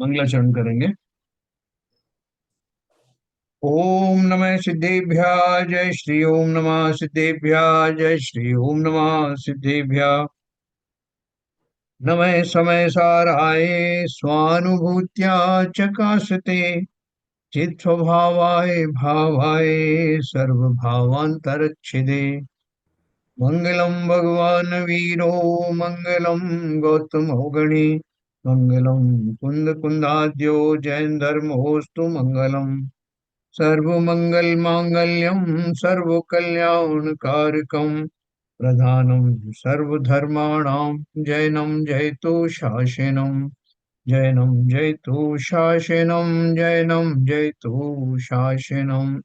मंगलाचरण करेंगे। ओम नमः सिद्धेभ्यः जय श्री ओम नमः सिद्धेभ्यः जय श्री ओम नमः सिद्धेभ्यः। नमः समय साराय स्वानुभूत्या चकाशते चित् स्वभावाय भावाय सर्वभावांतरच्छिदे। मंगलम भगवान वीरो मंगलम गौतमो गणे मंगलम कुंद कुंदाद्यो जैन धर्मोस्तु मंगलम। सर्वमंगल मांगल्यम सर्वकल्याणकारकम प्रधानम सर्वधर्माणां जैनम जयतु शासनम। जैनम जयतु शासनम जैनम जयतु शासनम।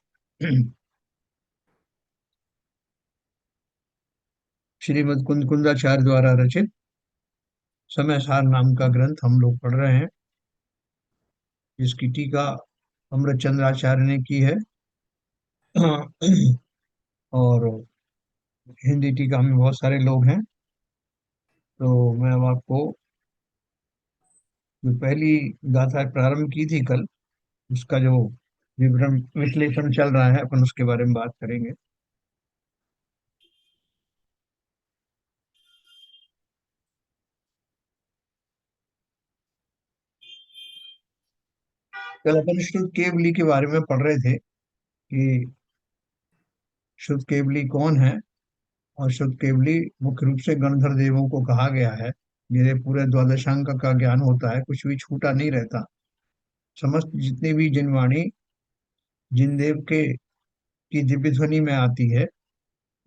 श्रीमद् कुंद कुंदाचार्य द्वारा रचित समय सार नाम का ग्रंथ हम लोग पढ़ रहे हैं, जिसकी टीका अमृत चंद्राचार्य ने की है। और हिंदी टीका में बहुत सारे लोग हैं। तो मैं अब आपको जो पहली गाथा प्रारंभ की थी कल, उसका जो विवरण विश्लेषण चल रहा है, अपन उसके बारे में बात करेंगे। कल अपन शुद्ध केवली के बारे में पढ़ रहे थे कि शुद्ध केवली कौन है। और शुद्ध केवली मुख्य रूप से गणधर देवों को कहा गया है। मेरे पूरे द्वादशांक का ज्ञान होता है, कुछ भी छूटा नहीं रहता। समस्त जितनी भी जिनवाणी जिन देव के की दिव्य ध्वनि में आती है,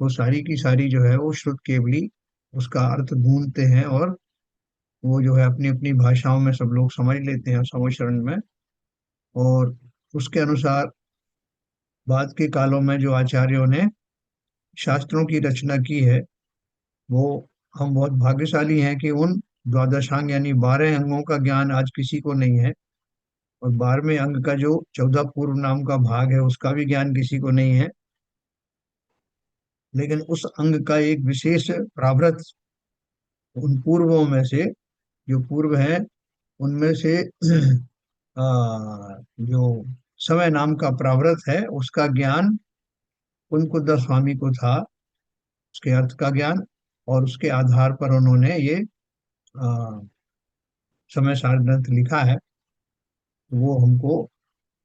वो सारी की सारी जो है वो शुद्ध केवली उसका अर्थ ढूंढते हैं। और वो जो है अपनी अपनी भाषाओं में सब लोग समझ लेते हैं समझरण में। और उसके अनुसार बाद के कालों में जो आचार्यों ने शास्त्रों की रचना की है, वो हम बहुत भाग्यशाली हैं कि उन द्वादशांग यानी 12 अंगों का ज्ञान आज किसी को नहीं है। और 12वें अंग का जो 14 पूर्व नाम का भाग है, उसका भी ज्ञान किसी को नहीं है। लेकिन उस अंग का एक विशेष प्रावृत उन पूर्वों में से, जो पूर्व है उनमें से जो समय नाम का प्रावृत है, उसका ज्ञान उनको दस स्वामी को था, उसके अर्थ का ज्ञान। और उसके आधार पर उन्होंने ये आ, समय सार ग्रंथ लिखा है, तो वो हमको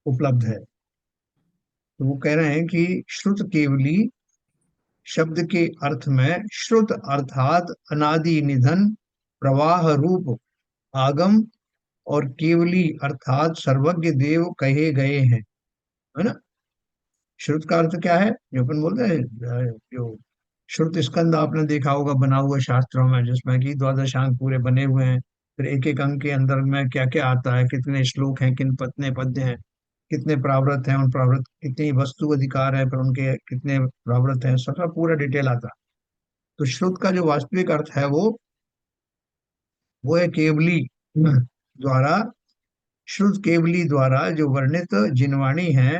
उपलब्ध है। तो वो कह रहे हैं कि श्रुत केवली शब्द के अर्थ में श्रुत अर्थात अनादि निधन प्रवाह रूप आगम, और केवली अर्थात सर्वज्ञ देव कहे गए हैं, है ना। श्रुत का अर्थ क्या है, जो अपन बोलते हैं जो श्रुत स्कंद आपने देखा होगा बना हुआ शास्त्रों में, जिसमें कि द्वादशांग पूरे बने हुए हैं। फिर एक एक अंग के अंदर में क्या क्या आता है, कितने श्लोक हैं, किन पत्ने पद्य हैं, कितने प्रावृत हैं, उन प्रावृत कितनी वस्तु अधिकार है, पर उनके कितने प्रावृत हैं, सबका पूरा डिटेल आता है। तो श्रुत का जो वास्तविक अर्थ है वो है केवली द्वारा, श्रुत केवली द्वारा जो वर्णित जिनवाणी है,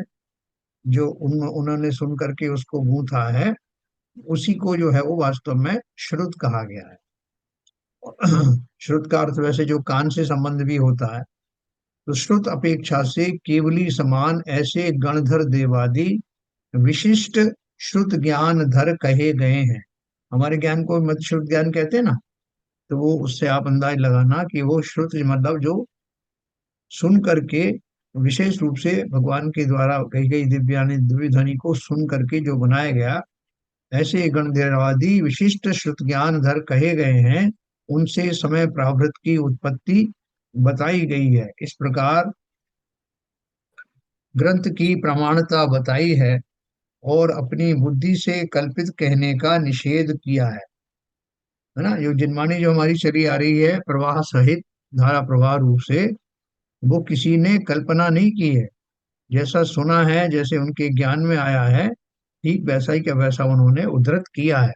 जो उन्होंने सुन करके उसको गूंथा है, उसी को जो है वो वास्तव में श्रुत कहा गया है। श्रुत का अर्थ वैसे जो कान से संबंध भी होता है, तो श्रुत अपेक्षा से केवली समान ऐसे गणधर देवादि विशिष्ट श्रुत ज्ञान धर कहे गए हैं। हमारे ज्ञान को मत श्रुत ज्ञान कहते हैं ना। तो वो उससे आप अंदाज लगाना कि वो श्रुत मतलब जो सुन करके, विशेष रूप से भगवान के द्वारा कही गई दिव्यानी दिव्य ध्वनि को सुन करके जो बनाया गया, ऐसे गणधरवादी विशिष्ट श्रुत ज्ञान धर कहे गए हैं। उनसे समय प्रावृत की उत्पत्ति बताई गई है। इस प्रकार ग्रंथ की प्रमाणता बताई है और अपनी बुद्धि से कल्पित कहने का निषेध किया है ना। जो जिनवाणी जो हमारी चली आ रही है प्रवाह सहित, धारा प्रवाह रूप से, वो किसी ने कल्पना नहीं की है। जैसा सुना है, जैसे उनके ज्ञान में आया है, ठीक वैसा ही का वैसा उन्होंने उद्धृत किया है।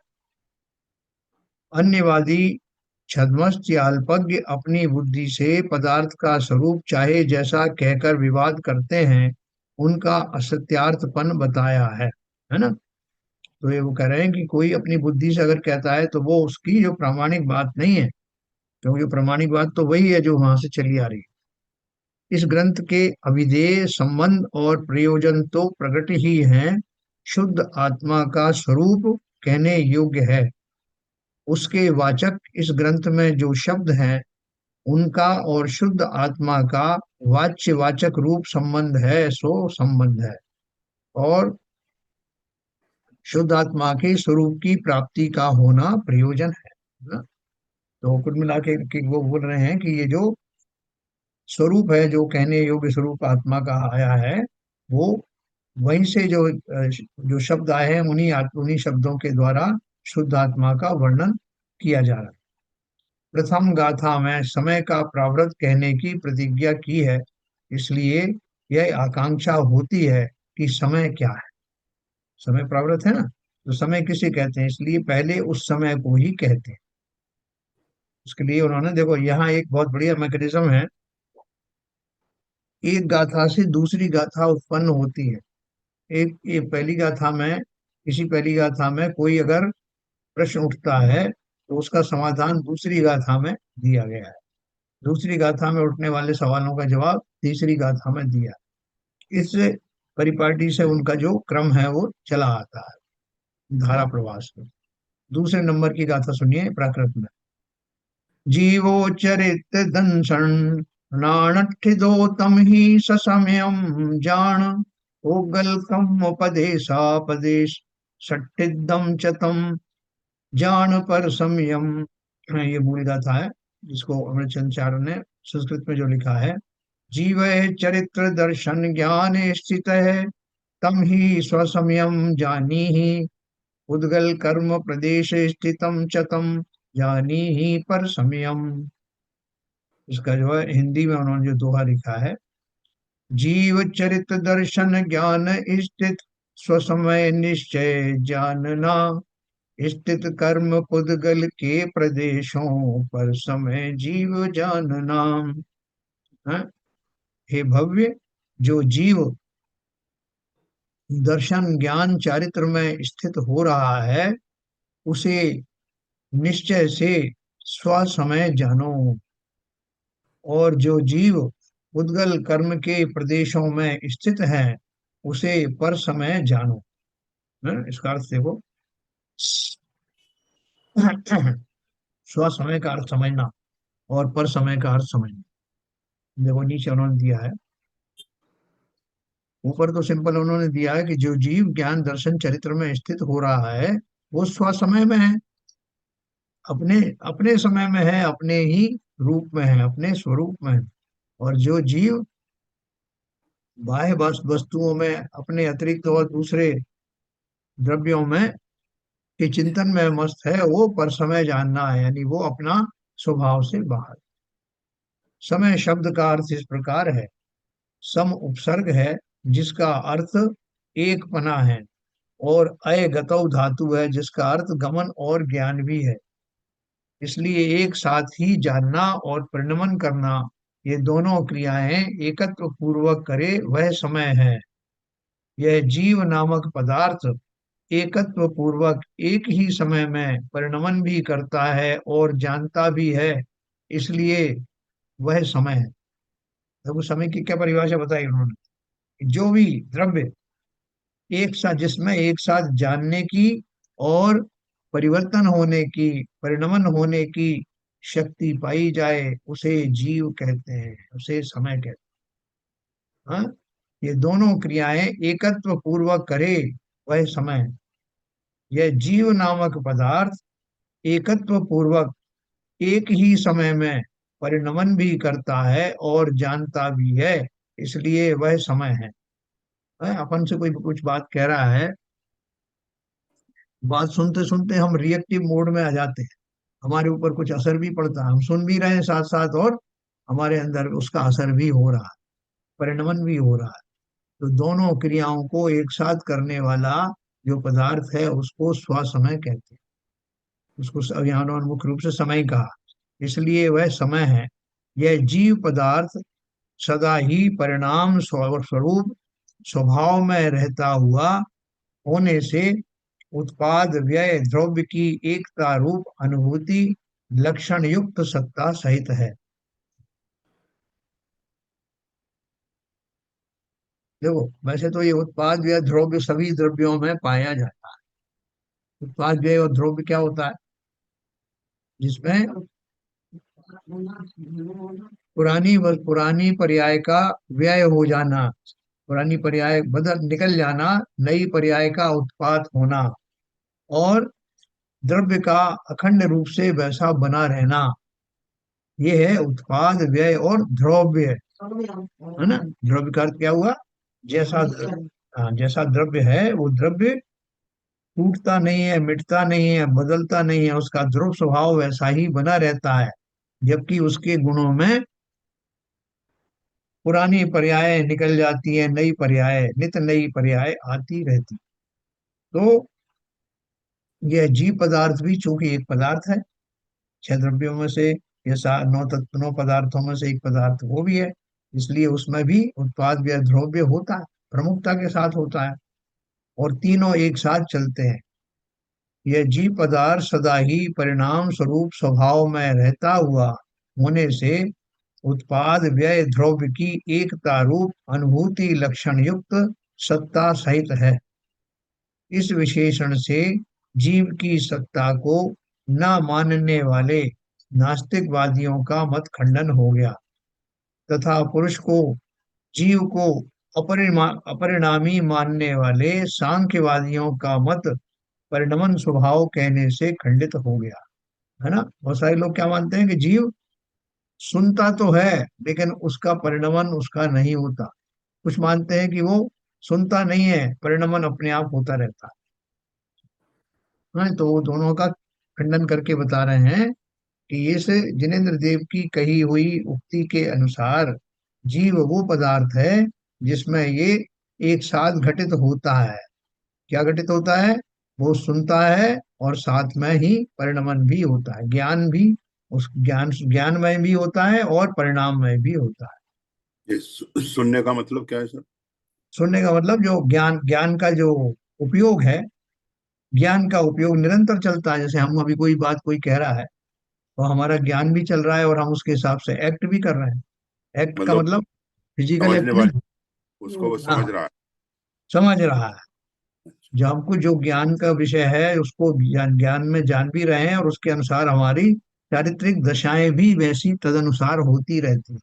अन्यवादी छद्मस्त या अल्पज्ञ अपनी बुद्धि से पदार्थ का स्वरूप चाहे जैसा कहकर विवाद करते हैं, उनका असत्यार्थपन बताया है ना। तो ये वो कह रहे हैं कि कोई अपनी बुद्धि से अगर कहता है तो वो उसकी जो प्रामाणिक बात नहीं है, क्योंकि प्रामाणिक बात तो वही है जो वहां से चली आ रही है। इस ग्रंथ के अभिधेय संबंध और प्रयोजन तो प्रकट ही हैं। शुद्ध आत्मा का स्वरूप कहने योग्य है। उसके वाचक इस ग्रंथ में जो शब्द हैं उनका और शुद्ध आत्मा का वाच्य वाचक रूप संबंध है, सो संबंध है। और शुद्ध आत्मा के स्वरूप की प्राप्ति का होना प्रयोजन है ना। तो कुल मिला के वो बोल रहे हैं कि ये जो स्वरूप है, जो कहने योग्य स्वरूप आत्मा का आया है, वो वहीं से जो शब्द आए हैं उन्हीं शब्दों के द्वारा शुद्ध आत्मा का वर्णन किया जा रहा है। प्रथम गाथा में समय का प्रावृत कहने की प्रतिज्ञा की है, इसलिए यह आकांक्षा होती है कि समय क्या है। समय प्रावृत है ना, तो समय किसे कहते हैं, इसलिए पहले उस समय को ही कहते हैं। उसके लिए उन्होंने देखो यहाँ एक बहुत बढ़िया मैकेनिज्म है। एक गाथा से दूसरी गाथा उत्पन्न होती है। एक पहली गाथा में, किसी पहली गाथा में कोई अगर प्रश्न उठता है तो उसका समाधान दूसरी गाथा में दिया गया है। दूसरी गाथा में उठने वाले सवालों का जवाब तीसरी गाथा में दिया। इस परिपाटी से उनका जो क्रम है वो चला आता है धारा प्रवाह से। दूसरे नंबर की गाथा सुनिए प्राकृत में। जीवो चरित दंसन नाणठिदो तम ही ससमयम जान ओगल कम उपदेशापदेश सट्टिदम चतम जान पर संयम। ये मूल गाथा है जिसको अमृतचंद्र ने संस्कृत में जो लिखा है। जीव चरित्र दर्शन ज्ञान स्थित है तम ही स्वसमयम जानी ही उद्गल कर्म प्रदेश स्थितम चतम जानी ही पर समयम। इसका जो है हिंदी में उन्होंने जो दोहा लिखा है। जीव चरित दर्शन ज्ञान स्थित स्वसमय निश्चय जानना स्थित कर्म पुद्गल के प्रदेशों पर समय जीव जानना है। हे भव्य, जो जीव दर्शन ज्ञान चारित्र में स्थित हो रहा है उसे निश्चय से स्व समय जानो। और जो जीव उद्गल कर्म के प्रदेशों में स्थित है उसे पर समय जानो। इसका अर्थ देखो स्व समय का अर्थ समझना और पर समय का अर्थ समझना। देखो नीचे उन्होंने दिया है। ऊपर तो सिंपल उन्होंने दिया है कि जो जीव ज्ञान दर्शन चरित्र में स्थित हो रहा है वो स्व समय में है, अपने अपने समय में है, अपने ही रूप में है, अपने स्वरूप में है। और जो जीव बाह्य वस्तुओं में अपने अतिरिक्त और दूसरे द्रव्यों में के चिंतन में मस्त है वो पर समय जानना है, यानी वो अपना स्वभाव से बाहर। समय शब्द का अर्थ इस प्रकार है। सम उपसर्ग है जिसका अर्थ एक पना है, और अय गतौ धातु है जिसका अर्थ गमन और ज्ञान भी है। इसलिए एक साथ ही जानना और परिणमन करना, ये दोनों क्रियाएं एकत्व पूर्वक करे वह समय है। यह जीव नामक पदार्थ एकत्व पूर्वक एक ही समय में परिणमन भी करता है और जानता भी है, इसलिए वह समय है। देखो समय की क्या परिभाषा बताई उन्होंने। जो भी द्रव्य एक साथ, जिसमें एक साथ जानने की और परिवर्तन होने की, परिणमन होने की शक्ति पाई जाए उसे जीव कहते हैं, उसे समय कहते हैं। हाँ? ये दोनों क्रियाएं एकत्व पूर्वक करे वह समय है। यह जीव नामक पदार्थ एकत्व पूर्वक एक ही समय में परिणमन भी करता है और जानता भी है, इसलिए वह समय है। अपन से कोई कुछ बात कह रहा है, बात सुनते सुनते हम रिएक्टिव मोड में आ जाते हैं, हमारे ऊपर कुछ असर भी पड़ता है, हम सुन भी रहे हैं साथ साथ और हमारे अंदर उसका असर भी हो रहा है, परिणमन भी हो रहा है। तो दोनों क्रियाओं को एक साथ करने वाला जो पदार्थ है उसको स्वसमय कहते हैं। उसको यहाँ उन्होंने मुख्य रूप से समय कहा, इसलिए वह समय है। यह जीव पदार्थ सदा ही परिणाम स्वरूप स्वभाव में रहता हुआ होने से उत्पाद व्यय द्रव्य की एकता रूप अनुभूति लक्षण युक्त सत्ता सहित है। देखो, वैसे तो ये उत्पाद व्यय द्रव्य सभी द्रव्यों में पाया जाता है। उत्पाद व्यय और द्रव्य क्या होता है? जिसमें पुरानी पर्याय का व्यय हो जाना, पुरानी पर्याय बदल निकल जाना, नई पर्याय का उत्पाद होना, और द्रव्य का अखंड रूप से वैसा बना रहना, ये है उत्पाद व्यय और द्रव्य, है ना। द्रव्य का अर्थ क्या हुआ? जैसा जैसा द्रव्य है, वो द्रव्य टूटता नहीं है, मिटता नहीं है, बदलता नहीं है, उसका ध्रुव स्वभाव वैसा ही बना रहता है। जबकि उसके गुणों में पुरानी पर्याय निकल जाती है, नई पर्याय, नित नई पर्याय आती रहती। तो यह जीव पदार्थ भी चूंकि एक पदार्थ है, छह द्रव्यों में से, ये नौ तत्व, नौ पदार्थों में से एक पदार्थ वो भी है, इसलिए उसमें भी उत्पाद व्यय द्रव्य होता है, प्रमुखता के साथ होता है, और तीनों एक साथ चलते हैं। यह जीव पदार्थ सदा ही परिणाम स्वरूप स्वभाव में रहता हुआ होने से उत्पाद व्यय द्रव्य की एकता रूप अनुभूति लक्षण युक्त सत्ता सहित है। इस विशेषण से जीव की सत्ता को न मानने वाले नास्तिकवादियों का मत खंडन हो गया, तथा पुरुष को, जीव को अपरिणामी मानने वाले सांख्यवादियों का मत परिणमन स्वभाव कहने से खंडित हो गया, है ना। बहुत सारे लोग क्या मानते हैं कि जीव सुनता तो है, लेकिन उसका परिणमन उसका नहीं होता। कुछ मानते हैं कि वो सुनता नहीं है, परिणमन अपने आप होता रहता है। तो वो दोनों का खंडन करके बता रहे हैं कि इस जिनेन्द्र देव की कही हुई उक्ति के अनुसार जीव वो पदार्थ है जिसमें ये एक साथ घटित होता है। क्या घटित होता है? वो सुनता है, और साथ में ही परिणमन भी होता है, ज्ञान भी, उस ज्ञान में भी होता है और परिणाम में भी होता है। ये सुनने का मतलब क्या है सर? सुनने का मतलब जो ज्ञान, ज्ञान का जो उपयोग है, ज्ञान का उपयोग निरंतर चलता है। जैसे हम अभी कोई बात कोई कह रहा है, तो हमारा ज्ञान भी चल रहा है और हम उसके हिसाब से एक्ट भी कर रहे हैं। एक्ट का मतलब मतलब फिजिकल समझने एक्ट वाले नहीं। उसको वो हाँ, समझ रहा है। समझ रहा है। जो हमको जो ज्ञान का विषय है उसको ज्ञान ज्ञान में जान भी रहे हैं, और उसके अनुसार हमारी चारित्रिक दशाएं भी वैसी तदनुसार होती रहती हैं।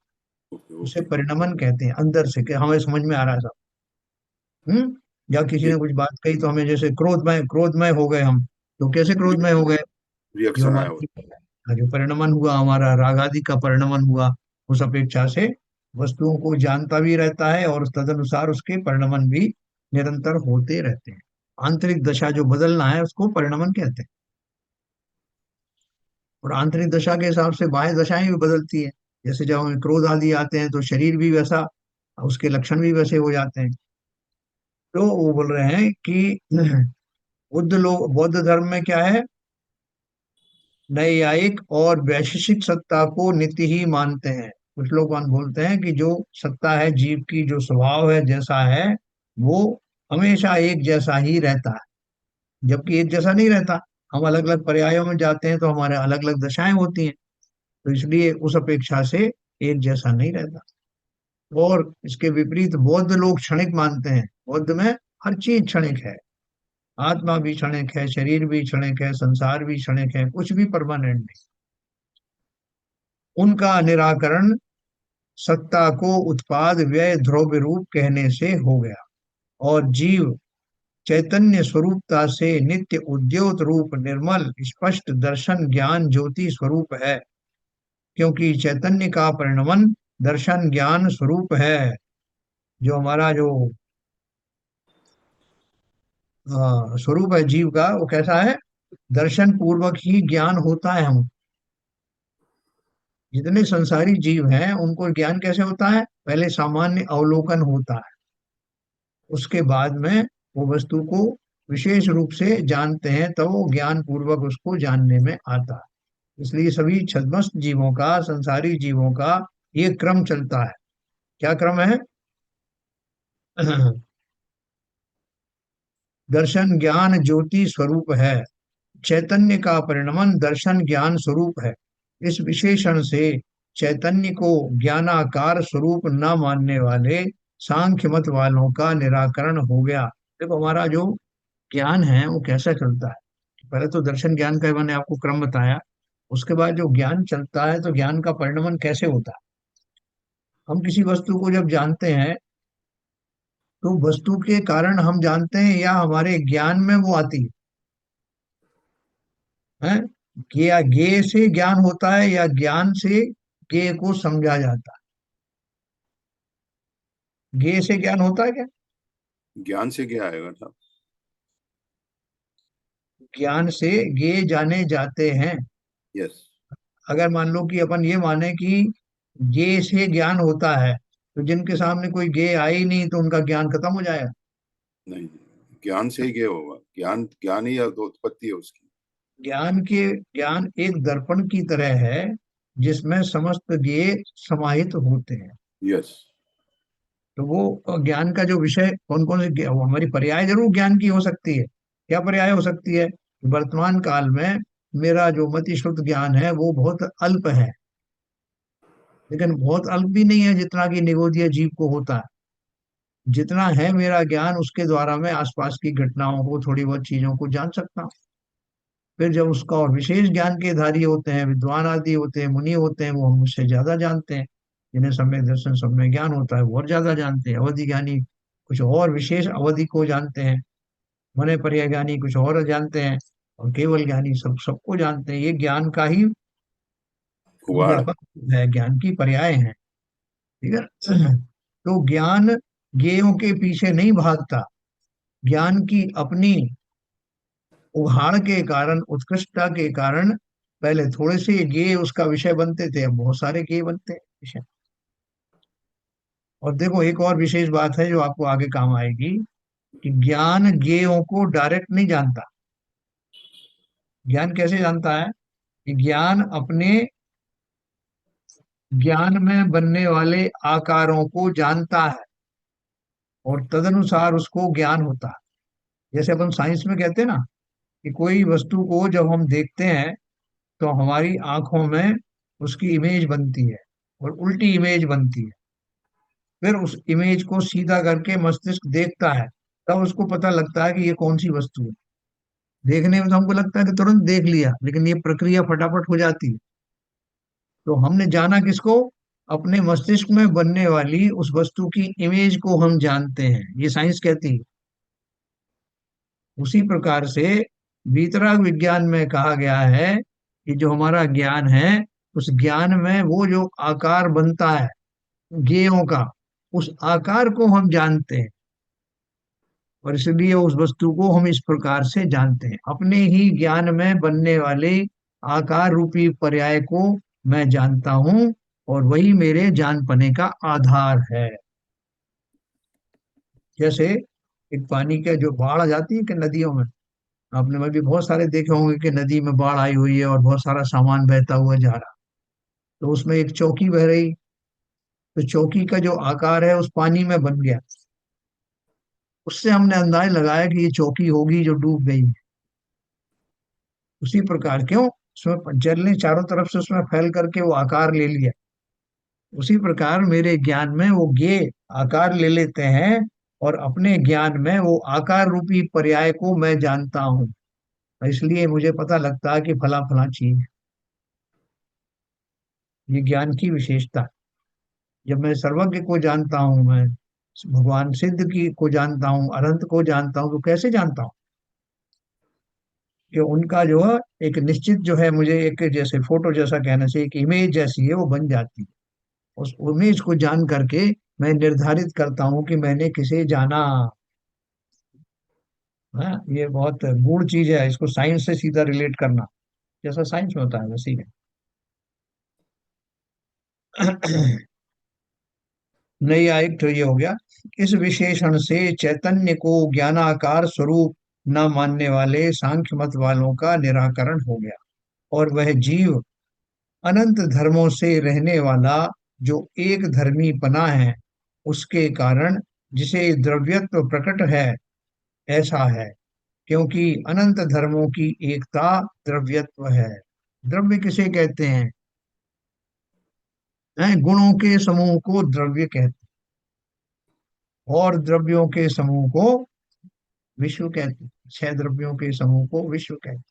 ओके उसे ओके। परिणमन कहते हैं, अंदर से कि हमें समझ में आ रहा है सब। या किसी जी। ने कुछ बात कही तो हमें, जैसे क्रोधमय हो गए हम, तो कैसे क्रोधमय हो गए? जो रिएक्शन आया हो। हमारी, हाँ, जो परिणमन हुआ हमारा, राग आदि का परिणमन हुआ, उस अपेक्षा से वस्तुओं को जानता भी रहता है, और तदनुसार उसके परिणमन भी निरंतर होते रहते हैं। आंतरिक दशा जो बदलना है उसको परिणमन कहते हैं, और आंतरिक दशा के हिसाब से बाह्य दशाएं भी बदलती है। जैसे जब हमें क्रोध आदि आते हैं तो शरीर भी वैसा, उसके लक्षण भी वैसे हो जाते हैं। तो वो बोल रहे हैं कि बुद्ध लोग, बौद्ध धर्म में क्या है, न्यायिक और वैशेषिक सत्ता को नित्य ही मानते हैं। कुछ लोग बोलते हैं कि जो सत्ता है, जीव की जो स्वभाव है, जैसा है, वो हमेशा एक जैसा ही रहता है। जबकि एक जैसा नहीं रहता, हम अलग अलग पर्यायों में जाते हैं तो हमारे अलग अलग दशाएं होती हैं, तो इसलिए उस अपेक्षा से एक जैसा नहीं रहता। और इसके विपरीत बौद्ध लोग क्षणिक मानते हैं। बौद्ध में हर चीज क्षणिक है, आत्मा भी क्षणिक है, शरीर भी क्षणिक है, संसार भी क्षणिक है, कुछ भी परमानेंट नहीं। उनका निराकरण सत्ता को उत्पाद व्यय द्रव्य रूप कहने से हो गया, और जीव चैतन्य स्वरूपता से नित्य उद्योत रूप निर्मल स्पष्ट दर्शन ज्ञान ज्योति स्वरूप है। क्योंकि चैतन्य का परिणमन दर्शन ज्ञान स्वरूप है। जो हमारा जो स्वरूप है जीव का, वो कैसा है? दर्शन पूर्वक ही ज्ञान होता है। हम जितने संसारी जीव हैं उनको ज्ञान कैसे होता है? पहले सामान्य अवलोकन होता है, उसके बाद में वो वस्तु को विशेष रूप से जानते हैं, तो वो ज्ञान पूर्वक उसको जानने में आता है। इसलिए सभी छद्मस्त जीवों का, संसारी जीवों का ये क्रम चलता है। क्या क्रम है? दर्शन ज्ञान ज्योति स्वरूप है। चैतन्य का परिणमन दर्शन ज्ञान स्वरूप है। इस विशेषण से चैतन्य को ज्ञानाकार स्वरूप न मानने वाले सांख्य मत वालों का निराकरण हो गया। देखो हमारा जो ज्ञान है वो कैसा चलता है। पहले तो दर्शन ज्ञान का मैंने आपको क्रम बताया। उसके बाद जो ज्ञान चलता है तो ज्ञान का परिणमन कैसे होता है। हम किसी वस्तु को जब जानते हैं तो वस्तु के कारण हम जानते हैं या हमारे ज्ञान में वो आती है। या ज्ञेय से ज्ञान होता है या ज्ञान से ज्ञेय को समझा जाता है। ज्ञेय से ज्ञान होता है क्या। ज्ञान से क्या आएगा था? ज्ञान से ज्ञेय जाने जाते हैं। यस। अगर मान लो कि अपन ये माने कि ज्ञेय से ज्ञान होता है तो जिनके सामने कोई ज्ञेय आई ही नहीं तो उनका ज्ञान खत्म हो जाएगा। नहीं नहीं, ज्ञान से ही क्या होगा? ज्ञान ज्ञान ही उत्पत्ति है उसकी। ज्ञान एक दर्पण की तरह है जिसमें समस्त ज्ञेय समाहित होते हैं। यस। तो वो ज्ञान का जो विषय कौन कौन से वो हमारी पर्याय जरूर ज्ञान की हो सकती है। क्या पर्याय हो सकती है। वर्तमान काल में मेरा जो मति शुद्ध ज्ञान है वो बहुत अल्प है। लेकिन बहुत अल्प भी नहीं है जितना कि निगोदीय जीव को होता है। जितना है मेरा ज्ञान उसके द्वारा मैं आसपास की घटनाओं को थोड़ी बहुत चीजों को जान सकता हूँ। फिर जब उसका और विशेष ज्ञान के धारी होते हैं विद्वान आदि होते हैं मुनि होते हैं वो हम मुझसे ज्यादा जानते हैं। जिन्हें सम्यक दर्शन सम्यक ज्ञान होता है वो और ज्यादा जानते हैं। अवधि ज्ञानी कुछ और विशेष अवधि को जानते हैं। मने पर्याय ज्ञानी कुछ और जानते हैं। और केवल ज्ञानी सबको जानते हैं। ये ज्ञान का ही कुवाड़। व्यापक है ज्ञान की पर्याय है। ठीक है। तो ज्ञान ज्ञेयों के पीछे नहीं भागता। ज्ञान की अपनी उहाड़ के कारण उत्कृष्टता के कारण पहले थोड़े से गेय उसका विषय बनते थे अब बहुत सारे गेय बनते हैं विषय। और देखो एक और विशेष बात है जो आपको आगे काम आएगी कि ज्ञान गेयों को डायरेक्ट नहीं जानता। ज्ञान कैसे जानता है कि ज्ञान अपने ज्ञान में बनने वाले आकारों को जानता है और तदनुसार उसको ज्ञान होता है। जैसे अपन साइंस में कहते हैं ना कि कोई वस्तु को जब हम देखते हैं तो हमारी आंखों में उसकी इमेज बनती है और उल्टी इमेज बनती है। फिर उस इमेज को सीधा करके मस्तिष्क देखता है तब उसको पता लगता है कि ये कौन सी वस्तु है। देखने में तो हमको लगता है कि तुरंत देख लिया लेकिन ये प्रक्रिया फटाफट हो जाती है। तो हमने जाना किसको। अपने मस्तिष्क में बनने वाली उस वस्तु की इमेज को हम जानते हैं ये साइंस कहती है। उसी प्रकार से वीतराग विज्ञान में कहा गया है कि जो हमारा ज्ञान है उस ज्ञान में वो जो आकार बनता है ज्ञेयों का उस आकार को हम जानते हैं। और इसलिए उस वस्तु को हम इस प्रकार से जानते हैं अपने ही ज्ञान में बनने वाले आकार रूपी पर्याय को मैं जानता हूं और वही मेरे जान पाने का आधार है। जैसे एक पानी के जो बाढ़ आ जाती है कि नदियों में आपने में भी बहुत सारे देखे होंगे कि नदी में बाढ़ आई हुई है और बहुत सारा सामान बहता हुआ जा रहा। तो उसमें एक चौकी बह रही तो चौकी का जो आकार है उस पानी में बन गया। उससे हमने अंदाज लगाया कि ये चौकी होगी जो डूब गई। उसी प्रकार क्यों उसमें जल ने चारों तरफ से उसमें फैल करके वो आकार ले लिया। उसी प्रकार मेरे ज्ञान में वो ज्ञेय आकार ले लेते हैं और अपने ज्ञान में वो आकार रूपी पर्याय को मैं जानता हूँ। इसलिए मुझे पता लगता है कि फला फला चीज। ये ज्ञान की विशेषता है। जब मैं सर्वज्ञ को जानता हूँ मैं भगवान सिद्ध की को जानता हूँ अनंत को जानता हूँ तो कैसे जानता हूँ कि उनका जो है एक निश्चित जो है मुझे एक जैसे फोटो जैसा कहना चाहिए कि इमेज जैसी है वो बन जाती है। उस इमेज को जान करके मैं निर्धारित करता हूँ कि मैंने किसे जाना। हाँ ये बहुत गूढ़ चीज है इसको साइंस से सीधा रिलेट करना जैसा साइंस में होता है वैसे ही है। नहीं आयिक तो ये हो गया। इस विशेषण से चैतन्य को ज्ञानाकार स्वरूप न मानने वाले सांख्य मत वालों का निराकरण हो गया। और वह जीव अनंत धर्मों से रहने वाला जो एक धर्मी पना है उसके कारण जिसे द्रव्यत्व प्रकट है ऐसा है। क्योंकि अनंत धर्मों की एकता द्रव्यत्व है। द्रव्य किसे कहते हैं। हैं गुणों के समूह को द्रव्य कहते और द्रव्यों के समूह को विश्व कहते हैं। छह द्रव्यों के समूह को विश्व कहते हैं,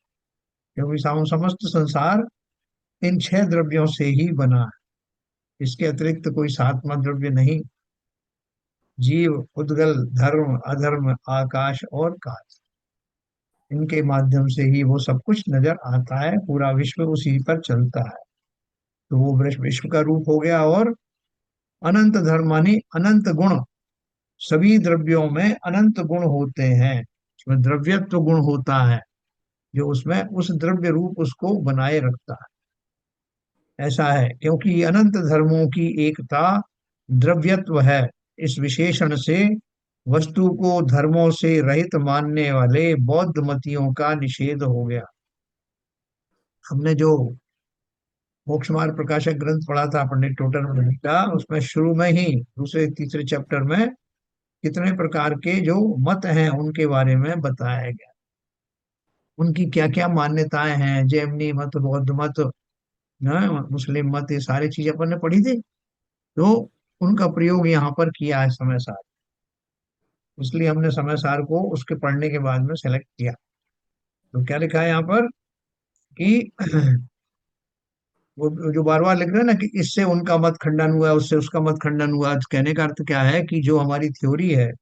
क्योंकि समस्त संसार इन छह द्रव्यों से ही बना है। इसके अतिरिक्त कोई सातवां द्रव्य नहीं। जीव, उद्गल, धर्म, अधर्म, आकाश और काल, इनके माध्यम से ही वो सब कुछ नजर आता है। पूरा विश्व उसी पर चलता है। तो वो विश्व का रूप हो गया। और अनंत धर्म मानी अनंत गुण। सभी द्रव्यों में अनंत गुण होते हैं। उसमें द्रव्यत्व गुण होता है, जो उसमें उस द्रव्य रूप उसको बनाए रखता है। ऐसा है क्योंकि अनंत धर्मों की एकता द्रव्यत्व है। इस विशेषण से वस्तु को धर्मों से रहित मानने वाले बौद्ध मतियों का निषेध हो गया। हमने जो मोक्ष मार्ग प्रकाशक ग्रंथ पढ़ा था पंडित टोटन ब्रह्म का, उसमें शुरू में ही दूसरे तीसरे चैप्टर में कितने प्रकार के जो मत हैं उनके बारे में बताया गया। उनकी क्या क्या मान्यताएं हैं, जैमिनी मत, बौद्ध मत, मुस्लिम मत, ये सारी चीजें अपन ने पढ़ी थी। तो उनका प्रयोग यहाँ पर किया है समय सार। इसलिए हमने समय सार को उसके पढ़ने के बाद में सेलेक्ट किया। तो क्या लिखा है यहाँ पर कि वो जो बार बार लिख रहे हैं ना कि इससे उनका मत खंडन हुआ, उससे उसका मत खंडन हुआ, तो कहने का अर्थ क्या है कि जो हमारी थ्योरी है,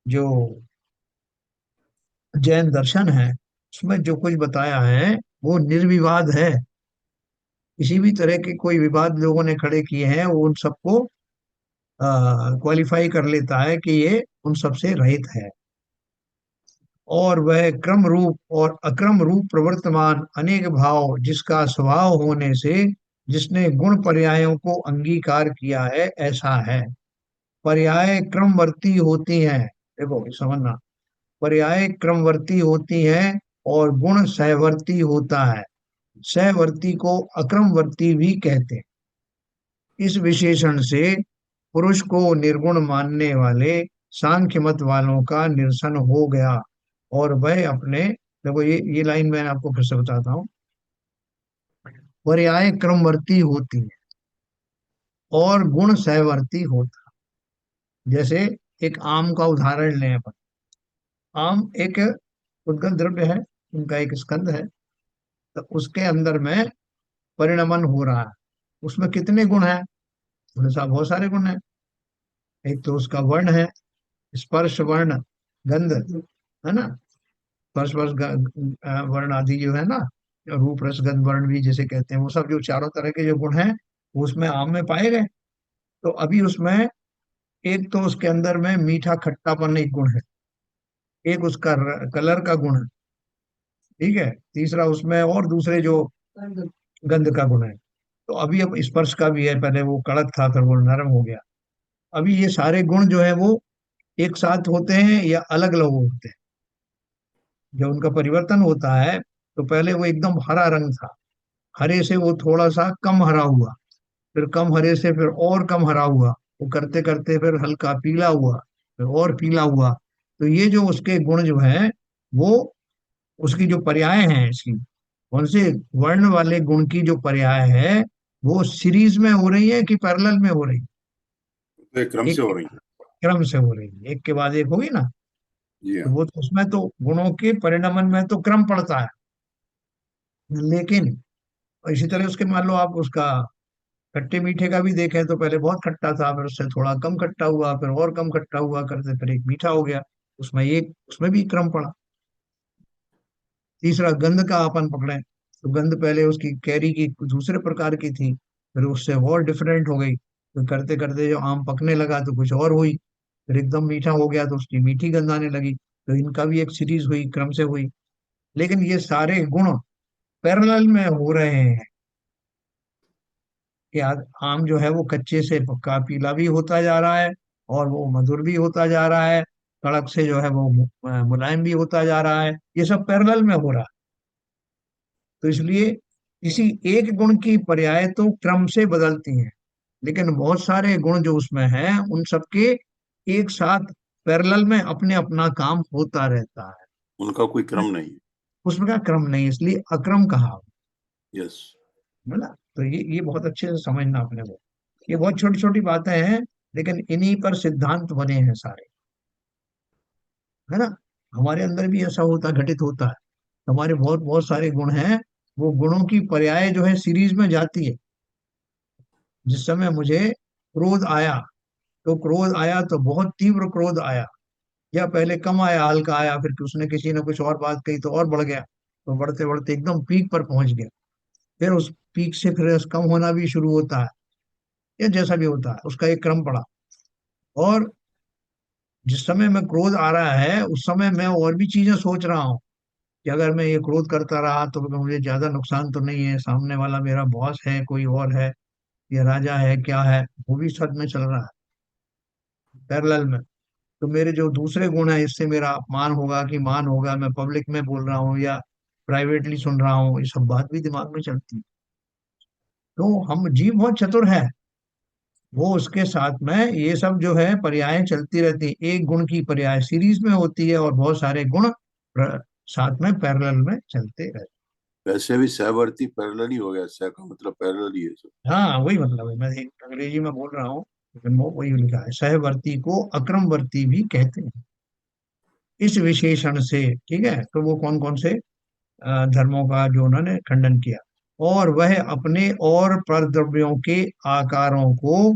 जो जैन दर्शन है, उसमें जो कुछ बताया है वो निर्विवाद है। किसी भी तरह के कोई विवाद लोगों ने खड़े किए हैं, वो उन सबको क्वालिफाई कर लेता है कि ये उन सबसे रहित है। और वह क्रम रूप और अक्रम रूप प्रवर्तमान अनेक भाव जिसका स्वभाव होने से जिसने गुण पर्यायों को अंगीकार किया है, ऐसा है। पर्याय क्रमवर्ती होती हैं। देखो ये समझना, पर्याय क्रमवर्ती होती हैं और गुण सहवर्ती होता है। सहवर्ती को अक्रमवर्ती भी कहते हैं। इस विशेषण से पुरुष को निर्गुण मानने वाले सांख्य मत वालों का निरसन हो गया। और वह अपने, देखो ये लाइन मैं आपको फिर से बताता हूँ। पर्याय क्रमवर्ती होती है और गुण सहवर्ती होता है। जैसे एक आम का उदाहरण लें अपन। आम एक उद्गल द्रव्य है, उनका एक स्कंद है। तो उसके अंदर में परिणमन हो रहा है। उसमें कितने गुण हैं? बोले साहब बहुत सारे गुण हैं। एक तो उसका वर्ण है, स्पर्श वर्ण गंध, है ना। स्पर्श वर्ष वर्ण आदि जो है ना, रूप रस गंध वर्ण भी जैसे कहते हैं, वो सब जो चारों तरह के जो गुण हैं वो उसमें आम में पाए गए। तो अभी उसमें एक तो उसके अंदर में मीठा खट्टापन एक गुण है। एक उसका कलर का गुण है। ठीक है। तीसरा उसमें और दूसरे जो गंध का गुण है। तो अभी अब स्पर्श का भी है, पहले वो कड़क था फिर वो नरम हो गया। अभी ये सारे गुण जो है वो एक साथ होते हैं या अलग अलग होते हैं? जब उनका परिवर्तन होता है तो पहले वो एकदम हरा रंग था, हरे से वो थोड़ा सा कम हरा हुआ, फिर कम हरे से फिर और कम हरा हुआ, वो करते करते फिर हल्का पीला हुआ, फिर और पीला हुआ। तो ये जो उसके गुण जो है वो उसकी जो पर्याय हैं इसकी, कौन से वर्ण वाले गुण की जो पर्याय है वो सीरीज में हो रही है कि पैरेलल में हो रही है? तो एक क्रम एक से हो रही है। क्रम से हो रही है, एक के बाद एक होगी ना। जी तो हाँ। वो तो उसमें तो गुणों के परिणमन में तो क्रम पड़ता है। लेकिन इसी तरह उसके मान लो आप उसका खट्टे मीठे का भी देखें तो पहले बहुत खट्टा था, फिर उससे थोड़ा कम खट्टा हुआ, फिर और कम खट्टा हुआ करते फिर एक मीठा हो गया। उसमें भी क्रम पड़ा। तीसरा गंध का अपन पकड़े तो गंध पहले उसकी कैरी की दूसरे प्रकार की थी, फिर उससे और डिफरेंट हो गई, फिर करते करते जो आम पकने लगा तो कुछ और हुई, फिर एकदम मीठा हो गया तो उसकी मीठी गंध आने लगी। तो इनका भी एक सीरीज हुई, क्रम से हुई। लेकिन ये सारे गुण पैरेलल में हो रहे हैं कि आम जो है वो कच्चे से पक्का पीला भी होता जा रहा है, और वो मधुर भी होता जा रहा है, कड़क से जो है वो मुलायम भी होता जा रहा है। ये सब पैरेलल में हो रहा है। तो इसलिए किसी एक गुण की पर्याय तो क्रम से बदलती हैं, लेकिन बहुत सारे गुण जो उसमें हैं उन सबके एक साथ पैरेलल में अपने अपना काम होता रहता उनका कोई है। क्रम नहीं है। उसमें का क्रम नहीं, इसलिए अक्रम कहा। यस। है ना। तो ये बहुत अच्छे से समझना अपने को। ये बहुत छोटी छोटी बातें हैं, लेकिन इन्हीं पर सिद्धांत बने हैं सारे, है ना। हमारे अंदर भी ऐसा होता, घटित होता है। हमारे बहुत बहुत सारे गुण हैं, वो गुणों की पर्याय जो है सीरीज में जाती है। जिस समय मुझे क्रोध आया, तो क्रोध आया तो बहुत तीव्र क्रोध आया, या पहले कम आया, हल्का आया, फिर उसने किसी ने कुछ और बात कही तो और बढ़ गया, तो बढ़ते बढ़ते एकदम पीक पर पहुंच गया। फिर उस पीक से फिर कम होना भी शुरू होता है, या जैसा भी होता है उसका एक क्रम पड़ा। और जिस समय में क्रोध आ रहा है उस समय मैं और भी चीजें सोच रहा हूँ कि अगर मैं ये क्रोध करता रहा तो मुझे ज्यादा नुकसान तो नहीं है, सामने वाला मेरा बॉस है, कोई और है, ये राजा है, क्या है, वो भी साथ में चल रहा है पैरेलल में। तो मेरे जो दूसरे गुण है, इससे मेरा अपमान होगा कि मान होगा, मैं पब्लिक में बोल रहा हूँ या प्राइवेटली सुन रहा हूँ, ये सब बात भी दिमाग में चलती है। तो हम जीव बहुत चतुर है, वो उसके साथ में ये सब जो है पर्यायें चलती रहती है, एक गुण की पर्याय सीरीज में होती है और बहुत सारे गुण साथ में पैरेलल में चलते रहते वैसे भी सहवर्ती पैरेलल ही हो गया, सह का मतलब पैरेलल ही है सब। हैं। हाँ वही मतलब है, मैं एक अंग्रेजी में बोल रहा हूँ, लेकिन वो वही लिखा है, सहवर्ती को अक्रमवर्ती भी कहते हैं इस विशेषण से। ठीक है, तो वो कौन कौन से धर्मों का जो उन्होंने खंडन किया। और वह अपने और परद्रव्यों के आकारों को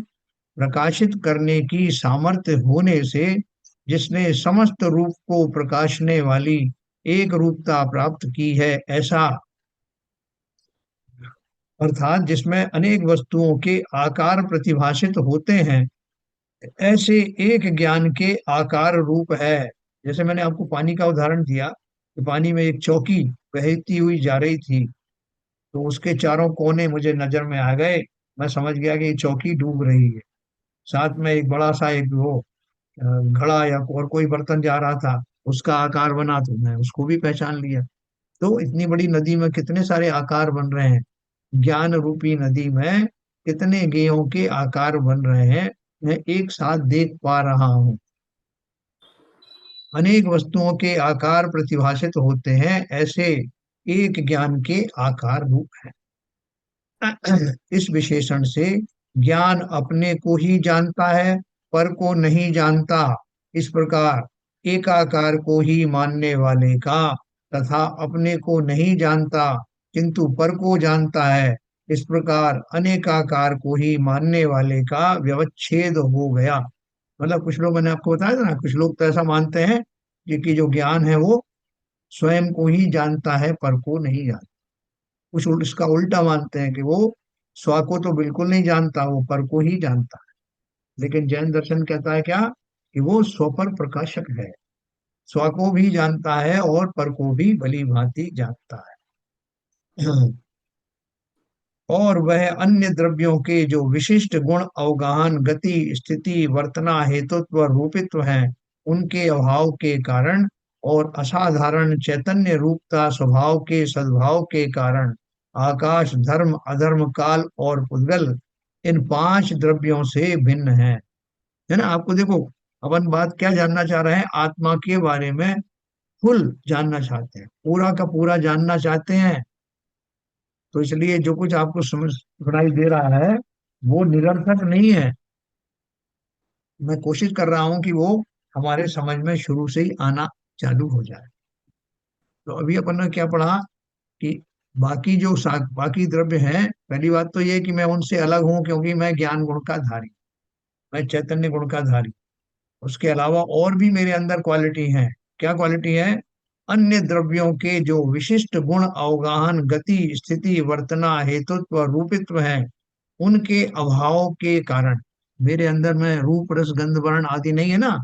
प्रकाशित करने की सामर्थ्य होने से, जिसने समस्त रूप को प्रकाशने वाली एक रूपता प्राप्त की है, ऐसा, अर्थात जिसमें अनेक वस्तुओं के आकार प्रतिभाषित होते हैं, ऐसे एक ज्ञान के आकार रूप है। जैसे मैंने आपको पानी का उदाहरण दिया कि पानी में एक चौकी बहती हुई जा रही थी, तो उसके चारों कोने मुझे नजर में आ गए, मैं समझ गया कि ये चौकी डूब रही है। साथ में एक बड़ा सा एक वो घड़ा या और कोई बर्तन जा रहा था, उसका आकार बना, तो मैं उसको भी पहचान लिया। तो इतनी बड़ी नदी में कितने सारे आकार बन रहे हैं, ज्ञान रूपी नदी में कितने गेयों के आकार बन रहे हैं, मैं एक साथ देख पा रहा हूँ। अनेक वस्तुओं के आकार प्रतिभाषित होते हैं, ऐसे एक ज्ञान के आकार रूप है। इस विशेषण से ज्ञान अपने को ही जानता है, पर को नहीं जानता। इस प्रकार एकाकार को ही मानने वाले का, तथा अपने को नहीं जानता किंतु पर को जानता है, इस प्रकार अनेकाकार को ही मानने वाले का व्यवच्छेद हो गया। मतलब कुछ लोग, मैंने आपको बताया था ना, कुछ लोग तो ऐसा मानते हैं कि जो ज्ञान है वो स्वयं को ही जानता है, पर को नहीं जानता। कुछ इसका उल्टा मानते हैं कि वो स्व को तो बिल्कुल नहीं जानता, वो पर को ही जानता है। लेकिन जैन दर्शन कहता है क्या, कि वो स्व पर प्रकाशक है, स्व को भी जानता है और पर को भी भली भांति जानता है। और वह अन्य द्रव्यों के जो विशिष्ट गुण अवगाहन गति स्थिति वर्तना हेतुत्व रूपित्व हैं, उनके अभाव के कारण और असाधारण चैतन्य रूपता स्वभाव के सद्भाव के कारण आकाश धर्म अधर्म काल और पुद्गल इन पांच द्रव्यों से भिन्न है ना। आपको देखो, अपन बात क्या जानना चाह रहे हैं, आत्मा के बारे में फुल जानना चाहते हैं, पूरा का पूरा जानना चाहते हैं। तो इसलिए जो कुछ आपको समझ सुनाई दे रहा है वो निरर्थक नहीं है, मैं कोशिश कर रहा हूं कि वो हमारे समझ में शुरू से ही आना चालू हो जाए। तो अभी अपन ने क्या पढ़ा कि बाकी जो बाकी द्रव्य हैं, पहली बात तो ये कि मैं उनसे अलग हूं क्योंकि मैं ज्ञान गुण का धारी, मैं चैतन्य गुण का धारी। उसके अलावा और भी मेरे अंदर क्वालिटी है। क्या क्वालिटी है, अन्य द्रव्यों के जो विशिष्ट गुण अवगाहन गति स्थिति वर्तना हेतुत्व रूपित्व है, उनके अभाव के कारण मेरे अंदर में रूप रस गंध वर्ण आदि नहीं है ना,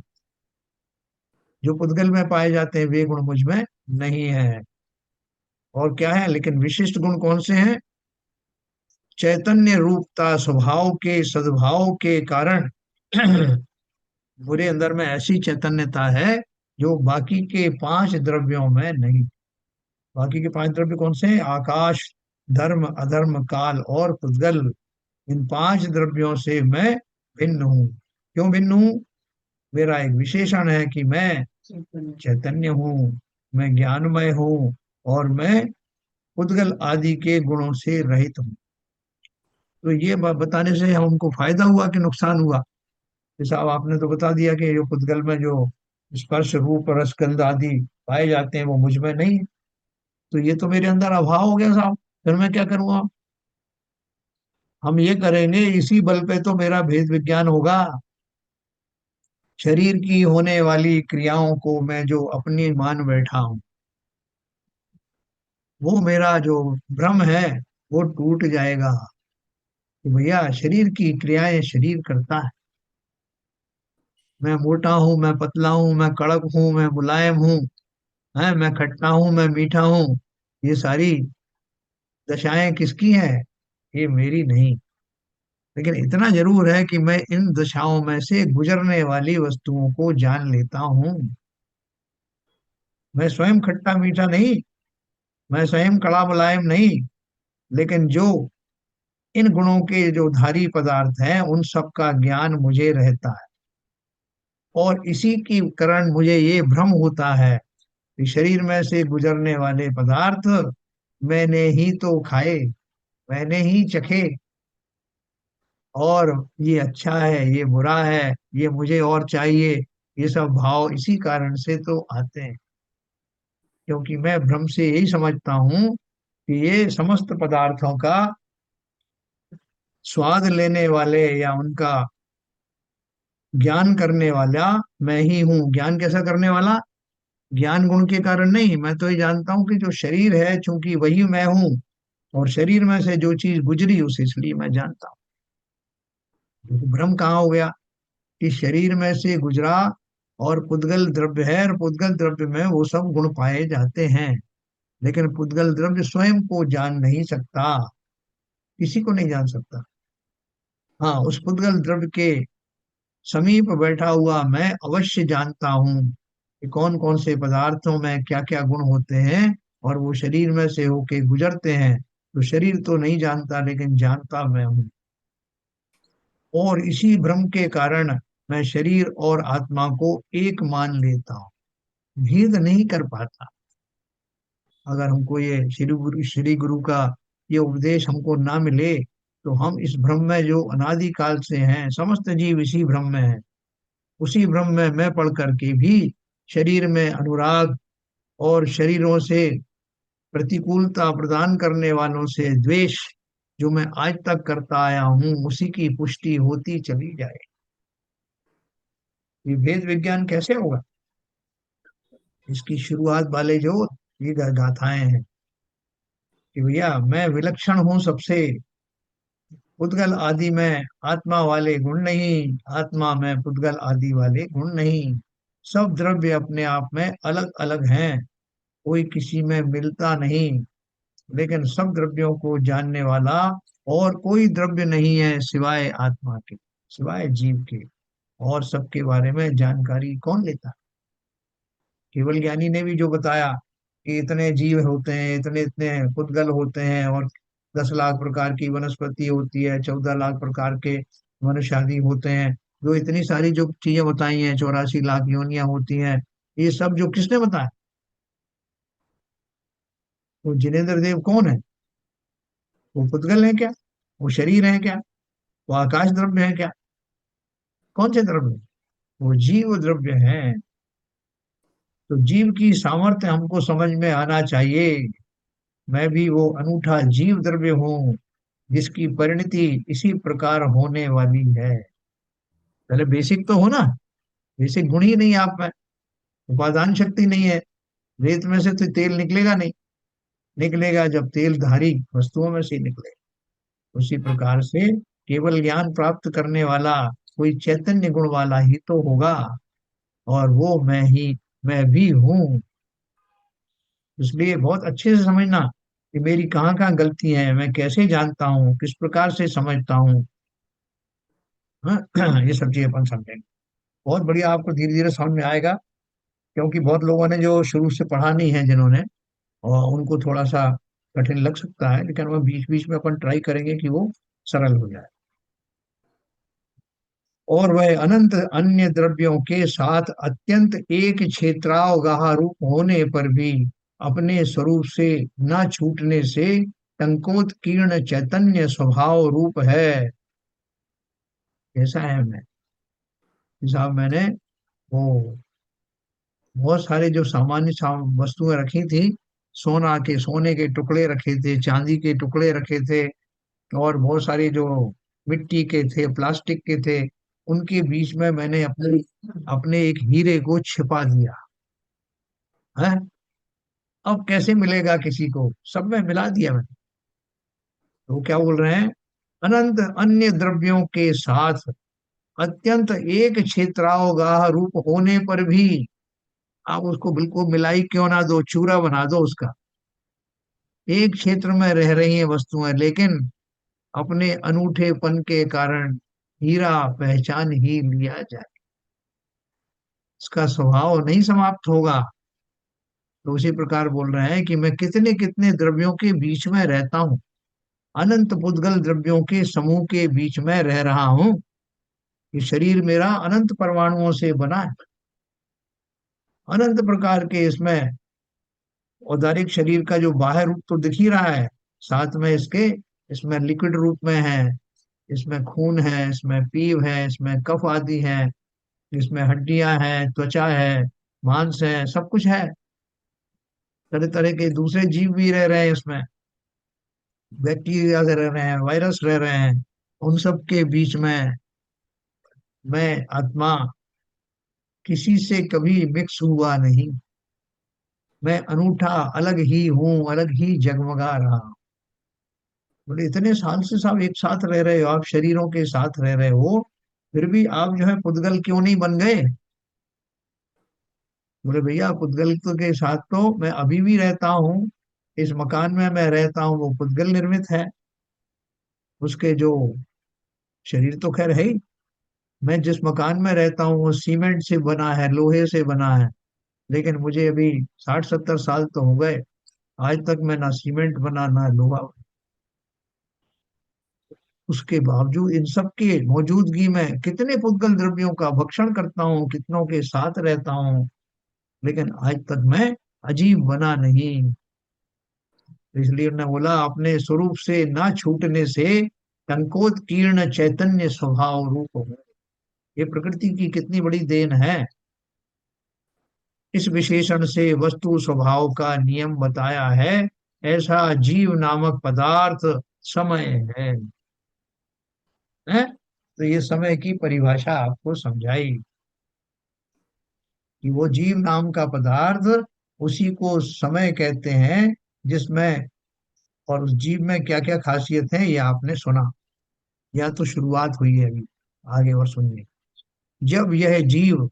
जो पुद्गल में पाए जाते हैं वे गुण मुझ में नहीं है। और क्या है, लेकिन विशिष्ट गुण कौन से हैं, चैतन्य रूपता स्वभाव के सद्भाव के कारण मेरे अंदर में ऐसी चैतन्यता है जो बाकी के पांच द्रव्यों में नहीं। बाकी के पांच द्रव्य कौन से हैं, आकाश धर्म अधर्म काल और पुद्गल, इन पांच द्रव्यों से मैं भिन्न हूँ। क्यों भिन्न हूँ, मेरा एक विशेषण है कि मैं चैतन्य हूँ, मैं ज्ञानमय हूँ, और मैं पुद्गल आदि के गुणों से रहित हूँ। तो ये बात बताने से हमको फायदा हुआ कि नुकसान हुआ, कि साहब आपने तो बता दिया कि जो पुद्गल में जो स्पर्श रूप रस गंध आदि पाए जाते हैं वो मुझ में नहीं है। तो ये तो मेरे अंदर अभाव हो गया साहब, फिर मैं क्या करूँगा? हम ये करेंगे, इसी बल पे तो मेरा भेद विज्ञान होगा। शरीर की होने वाली क्रियाओं को मैं जो अपनी मान बैठा हूँ, वो मेरा जो भ्रम है वो टूट जाएगा कि भैया शरीर की क्रियाएं शरीर करता है। मैं मोटा हूँ, मैं पतला हूँ, मैं कड़क हूँ, मैं मुलायम हूँ, है, मैं खट्टा हूँ, मैं मीठा हूँ, ये सारी दशाएं किसकी हैं? ये मेरी नहीं। लेकिन इतना जरूर है कि मैं इन दशाओं में से गुजरने वाली वस्तुओं को जान लेता हूँ। मैं स्वयं खट्टा मीठा नहीं, मैं स्वयं कड़ा मुलायम नहीं, लेकिन जो इन गुणों के जो धारी पदार्थ हैं उन सब का ज्ञान मुझे रहता है। और इसी की कारण मुझे ये भ्रम होता है कि शरीर में से गुजरने वाले पदार्थ मैंने ही तो खाए, मैंने ही चखे, और ये अच्छा है, ये बुरा है, ये मुझे और चाहिए, ये सब भाव इसी कारण से तो आते हैं। क्योंकि मैं भ्रम से यही समझता हूँ कि ये समस्त पदार्थों का स्वाद लेने वाले या उनका ज्ञान करने वाला मैं ही हूँ। ज्ञान कैसा करने वाला? ज्ञान गुण के कारण नहीं, मैं तो ये जानता हूँ कि जो शरीर है चूंकि वही मैं हूँ, और शरीर में से जो चीज गुजरी उसे इसलिए मैं जानता हूँ। तो भ्रम कहाँ हो गया कि शरीर में से गुजरा और पुद्गल द्रव्य है, और पुद्गल द्रव्य में वो सब गुण पाए जाते हैं। लेकिन पुद्गल द्रव्य स्वयं को जान नहीं सकता, किसी को नहीं जान सकता। हाँ, उस पुद्गल द्रव्य के समीप बैठा हुआ मैं अवश्य जानता हूँ कि कौन कौन से पदार्थों में क्या क्या गुण होते हैं, और वो शरीर में से होके गुजरते हैं। तो शरीर तो नहीं जानता, लेकिन जानता मैं हूँ। और इसी भ्रम के कारण मैं शरीर और आत्मा को एक मान लेता हूँ, भेद नहीं कर पाता। अगर हमको ये श्री गुरु का ये उपदेश हमको ना मिले, तो हम इस भ्रम में जो अनादि काल से हैं, समस्त जीव इसी भ्रम में है, उसी भ्रम में मैं पढ़ करके भी शरीर में अनुराग और शरीरों से प्रतिकूलता प्रदान करने वालों से द्वेष जो मैं आज तक करता आया हूँ, उसी की पुष्टि होती चली जाए। ये भेद विज्ञान कैसे होगा? इसकी शुरुआत वाले जो ये गाथाएं हैं कि भैया मैं विलक्षण हूँ सबसे, पुद्गल आदि में आत्मा वाले गुण नहीं, आत्मा में पुद्गल आदि वाले गुण नहीं। सब द्रव्य अपने आप में अलग अलग हैं, कोई किसी में मिलता नहीं। लेकिन सब द्रव्यों को जानने वाला और कोई द्रव्य नहीं है सिवाय आत्मा के, सिवाय जीव के। और सबके बारे में जानकारी कौन लेता है? केवल ज्ञानी ने भी जो बताया कि इतने जीव होते हैं, इतने इतने पुद्गल होते हैं, और 10 लाख प्रकार की वनस्पति होती है, 14 लाख प्रकार के मनुष्य आदि होते हैं, जो इतनी सारी जो चीजें बताई हैं, 84 लाख योनियां होती हैं, ये सब जो किसने बताया? वो जिनेन्द्र देव कौन है? वो पुद्गल है क्या? वो शरीर है क्या? वो आकाश द्रव्य है क्या? कौन से द्रव्य? वो जीव द्रव्य है। तो जीव की सामर्थ्य हमको समझ में आना चाहिए। मैं भी वो अनूठा जीव द्रव्य हूँ जिसकी परिणति इसी प्रकार होने वाली है। पहले बेसिक तो हो ना, बेसिक गुण ही नहीं आप में, उपादान शक्ति नहीं है। रेत में से तो तेल निकलेगा नहीं, निकलेगा जब तेल धारी वस्तुओं में से निकलेगा। उसी प्रकार से केवल ज्ञान प्राप्त करने वाला कोई चैतन्य गुण वाला ही तो होगा, और वो मैं भी हूँ। इसलिए बहुत अच्छे से समझना कि मेरी कहाँ कहाँ गलती है, मैं कैसे जानता हूँ, किस प्रकार से समझता हूँ। हाँ, ये सब चीजें अपन समझेंगे। बहुत बढ़िया, आपको धीरे धीरे समझ में आएगा। क्योंकि बहुत लोगों ने जो शुरू से पढ़ा नहीं है जिन्होंने, और उनको थोड़ा सा कठिन लग सकता है, लेकिन वह बीच बीच में अपन ट्राई करेंगे कि वो सरल हो जाए। और वह अनंत अन्य द्रव्यों के साथ अत्यंत एक क्षेत्रावगाह रूप होने पर भी अपने स्वरूप से न छूटने से टंकोत्कीर्ण चैतन्य स्वभाव रूप है। कैसा है मैं? कि साहब मैंने वो बहुत सारे जो सामान्य वस्तुएं रखी थी, सोने के टुकड़े रखे थे, चांदी के टुकड़े रखे थे, और बहुत सारे जो मिट्टी के थे, प्लास्टिक के थे, उनके बीच में मैंने अपने अपने एक हीरे को छिपा दिया है। अब कैसे मिलेगा किसी को, सब में मिला दिया मैंने। तो वो क्या बोल रहे हैं, अनंत अन्य द्रव्यों के साथ अत्यंत एक क्षेत्रावगाह रूप होने पर भी आप उसको बिल्कुल मिलाई क्यों ना दो, चूरा बना दो उसका। एक क्षेत्र में रह रही हैं वस्तुएं, लेकिन अपने अनूठेपन के कारण हीरा पहचान ही लिया जाए, इसका स्वभाव नहीं समाप्त होगा। तो उसी प्रकार बोल रहे हैं कि मैं कितने कितने द्रव्यों के बीच में रहता हूँ, अनंत पुद्गल द्रव्यों के समूह के बीच में रह रहा हूँ। ये शरीर मेरा अनंत परमाणुओं से बना है, अनंत प्रकार के इसमें औदारिक शरीर का जो बाह्य रूप तो दिख ही रहा है, साथ में इसके इसमें लिक्विड रूप में है, इसमें खून है, इसमें पीव है, इसमें कफ आदि है, इसमें हड्डियां हैं, त्वचा है, मांस है, सब कुछ है। तरह तरह के दूसरे जीव भी रह रहे हैं इसमें, बैक्टीरिया रह रहे हैं, वायरस रह रहे हैं। उन सब के बीच में मैं आत्मा किसी से कभी मिक्स हुआ नहीं, मैं अनूठा अलग ही हूँ, अलग ही जगमगा रहा हूँ। बोले इतने साल से सब एक साथ रह रहे हो, आप शरीरों के साथ रह रहे हो, फिर भी आप जो है पुद्गल क्यों नहीं बन गए। बोले भैया पुद्गल के साथ तो मैं अभी भी रहता हूँ, इस मकान में मैं रहता हूँ वो पुद्गल निर्मित है, उसके जो शरीर तो खैर है ही। मैं जिस मकान में रहता हूँ वो सीमेंट से बना है, लोहे से बना है, लेकिन मुझे अभी 60-70 साल तो हो गए, आज तक मैं ना सीमेंट बना ना लोहा। उसके बावजूद इन सब के मौजूदगी में कितने पुद्गल द्रव्यों का भक्षण करता हूँ, कितनों के साथ रहता हूँ, लेकिन आज तक मैं अजीब बना नहीं। इसलिए उन्होंने बोला अपने स्वरूप से ना छूटने से संकोच कीर्ण चैतन्य स्वभाव रूप हो। ये प्रकृति की कितनी बड़ी देन है। इस विशेषण से वस्तु स्वभाव का नियम बताया है, ऐसा जीव नामक पदार्थ समय है। तो ये समय की परिभाषा आपको समझाई कि वो जीव नाम का पदार्थ, उसी को समय कहते हैं, जिसमें और उस जीव में क्या क्या खासियत है ये आपने सुना, या तो शुरुआत हुई है अभी, आगे और सुनिए। जब यह जीव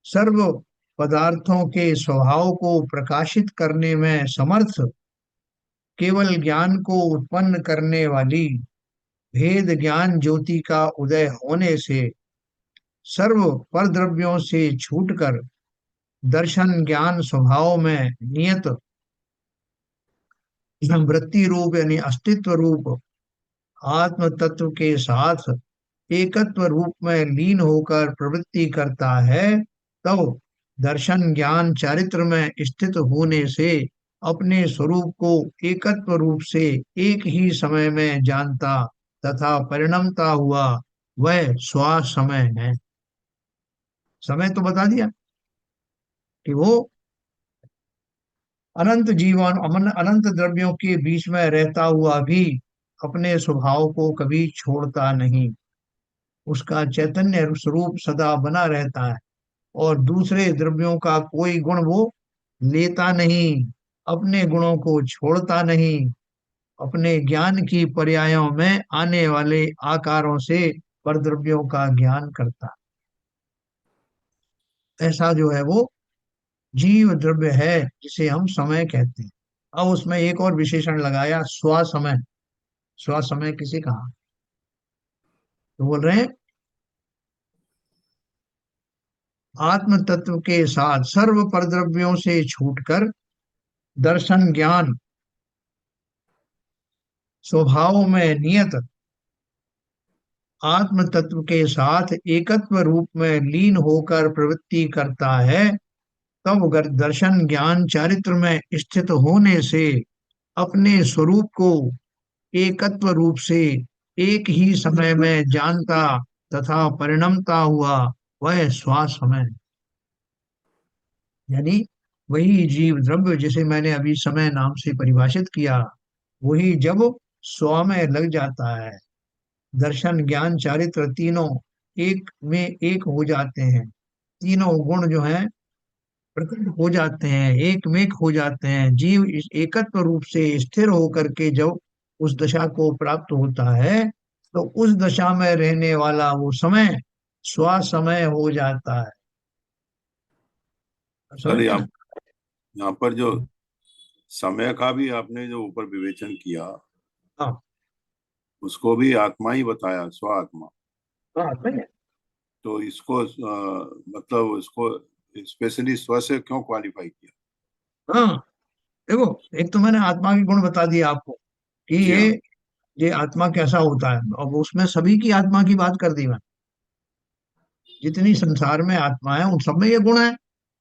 सर्व पदार्थों के स्वभाव को प्रकाशित करने में समर्थ, केवल ज्ञान को उत्पन्न करने वाली भेद ज्ञान ज्योति का उदय होने से सर्व परद्रव्यों से छूटकर दर्शन ज्ञान स्वभाव में नियत वृत्ति रूप यानी अस्तित्व रूप आत्म तत्व के साथ एकत्व रूप में लीन होकर प्रवृत्ति करता है, तब दर्शन ज्ञान चारित्र में स्थित होने से अपने स्वरूप को एकत्व रूप से एक ही समय में जानता तथा परिणमता हुआ वह स्व समय है। समय तो बता दिया कि वो अनंत जीवन अनंत द्रव्यों के बीच में रहता हुआ भी अपने स्वभाव को कभी छोड़ता नहीं, उसका चैतन्य स्वरूप सदा बना रहता है, और दूसरे द्रव्यों का कोई गुण वो लेता नहीं, अपने गुणों को छोड़ता नहीं, अपने ज्ञान की पर्यायों में आने वाले आकारों से परद्रव्यों का ज्ञान करता। ऐसा जो है वो जीव द्रव्य है जिसे हम समय कहते हैं। अब उसमें एक और विशेषण लगाया, स्व समय। स्व समय किसे कहा, तो बोल रहे हैं आत्म तत्व के साथ सर्व परद्रव्यों से छूटकर दर्शन ज्ञान स्वभाव में नियत आत्म तत्व के साथ एकत्व रूप में लीन होकर प्रवृत्ति करता है, तब अगर दर्शन ज्ञान चारित्र में स्थित होने से अपने स्वरूप को एकत्व रूप से एक ही समय में जानता तथा परिणमता हुआ वह स्वसमय, यानी वही जीव द्रव्य जिसे मैंने अभी समय नाम से परिभाषित किया, वही जब स्व में लग जाता है, दर्शन ज्ञान चारित्र तीनों एक में एक हो जाते हैं, तीनों गुण जो हैं प्रकट हो जाते हैं, एक में एक हो जाते हैं, जीव इस एकत्व रूप से स्थिर होकर के जब उस दशा को प्राप्त होता है, तो उस दशा में रहने वाला वो समय स्व समय हो जाता है। सर समझ गए ना? यहाँ पर जो समय का भी आपने जो ऊपर विवेचन किया, हाँ। उसको भी आत्मा ही बताया, स्व आत्मा। हाँ सही है। तो इसको मतलब इसको स्पेशली स्व से क्यों क्वालिफाई किया? हाँ देखो, एक तो मैंने आत्मा के गुण बता दिए आपको कि जी हाँ। ये आत्मा कैसा होता है, अब उसमें सभी की आत्मा की बात कर दी मैं, जितनी संसार में आत्मा है उन सब में ये गुण है।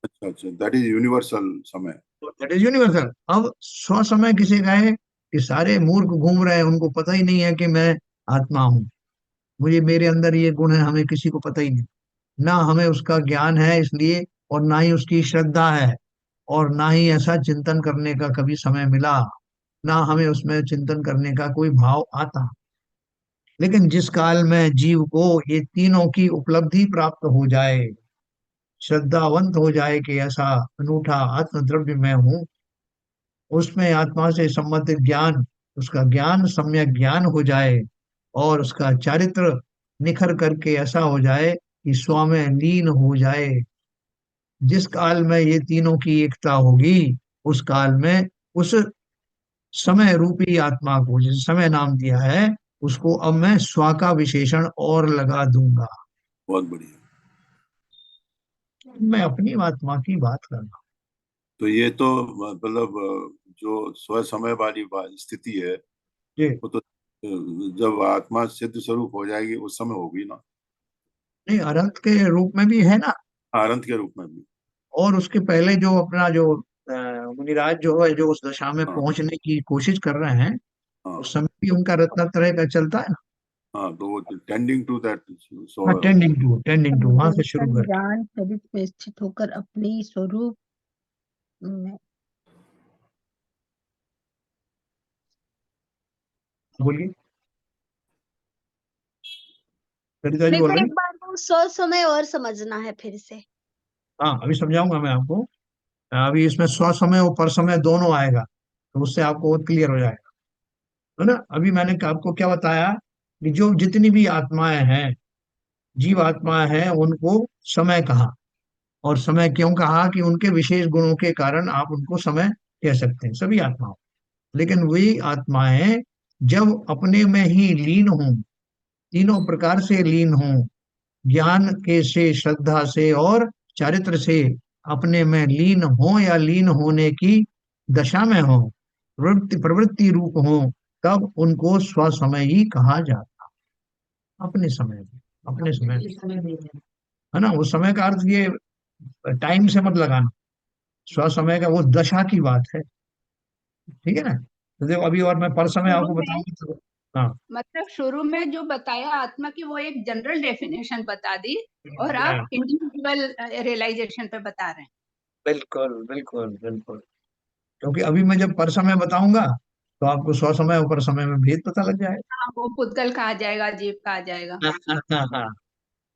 अच्छा अच्छा, दैट इज यूनिवर्सल समय। That is universal. अब स्व समय किसे कहे? कि सारे मूर्ख घूम रहे हैं, उनको पता ही नहीं है कि मैं आत्मा हूँ, मुझे मेरे अंदर ये गुण है, हमें किसी को पता ही नहीं। ना हमें उसका ज्ञान है इसलिए, और ना ही उसकी श्रद्धा है, और ना ही ऐसा चिंतन करने का कभी समय मिला, ना हमें उसमें चिंतन करने का कोई भाव आता। लेकिन जिस काल में जीव को ये तीनों की उपलब्धि प्राप्त हो जाए, श्रद्धावंत हो जाए कि ऐसा अनूठा आत्म द्रव्य मैं हूँ, उसमें आत्मा से संबंधित ज्ञान, उसका ज्ञान सम्यक ज्ञान हो जाए, और उसका चारित्र निखर करके ऐसा हो जाए कि स्व में लीन हो जाए, जिस काल में ये तीनों की एकता होगी, उस काल में उस समय रूपी आत्मा को, जिस समय नाम दिया है, उसको अब मैं स्व का विशेषण और लगा दूंगा। बहुत बढ़िया। मैं अपनी आत्मा की बात कर रहा तो ये तो मतलब जो स्व समय वाली स्थिति है, हूँ। वो तो जब आत्मा सिद्ध स्वरूप हो जाएगी उस समय होगी ना। नहीं, अनंत के रूप में भी है ना। आनंद के रूप में भी। और उसके पहले जो अपना जो मुनिराज जो है, जो उस दशा में हाँ पहुंचने की कोशिश कर रहे हैं, हाँ। उस समय भी उनका रत्नत्रय का चलता है ना। हाँ तो वो टेंडिंग टू दैट। सो हाँ, टेंडिंग टू वहां से शुरू दर्शन करके। ज्ञान शरीर में स्थित होकर अपने ही स्वरूप में। बोलिए, सरिता जी मेरे बोल को रही हैं? एक बार वो सौ समय और समझना है फिर से। हाँ, अभी समझाऊंगा मैं आपको। अभी इसमें स्व समय और पर समय दोनों आएगा, तो उससे आपको और क्लियर हो जाएगा, है ना। अभी मैंने आपको क्या बताया कि जो जितनी भी आत्माएं हैं, जीव आत्माएं हैं, उनको समय कहा। और समय क्यों कहा? कि उनके विशेष गुणों के कारण आप उनको समय कह सकते हैं, सभी आत्माओं। लेकिन वही आत्माएं जब अपने में ही लीन हों, तीनों प्रकार से लीन हों, ज्ञान के से, श्रद्धा से और चारित्र से अपने में लीन हो, या लीन होने की दशा में हो, प्रवृत्ति प्रवृत्ति रूप हो, तब उनको स्व समय ही कहा जाता। अपने समय में, अपने समय में, है ना। उस समय का अर्थ ये टाइम से मत लगाना, स्व समय का वो दशा की बात है। ठीक है ना। तो देखो अभी, और मैं पर समय शुरू आपको में बताऊंगा तो। हाँ। मतलब शुरू में जो बताया आत्मा की, वो एक जनरल डेफिनेशन बता दी, और आप हाँ, इंडिविजुअल रियलाइजेशन पे बता रहे हैं। बिल्कुल बिल्कुल बिल्कुल। क्योंकि अभी मैं जब पर समय बताऊंगा, तो आपको सौ समय और पर समय में भेद पता लग जाएगा। हाँ, वो पुद्गल कहा जाएगा, जीव कहा जाएगा। हाँ हाँ हाँ हाँ।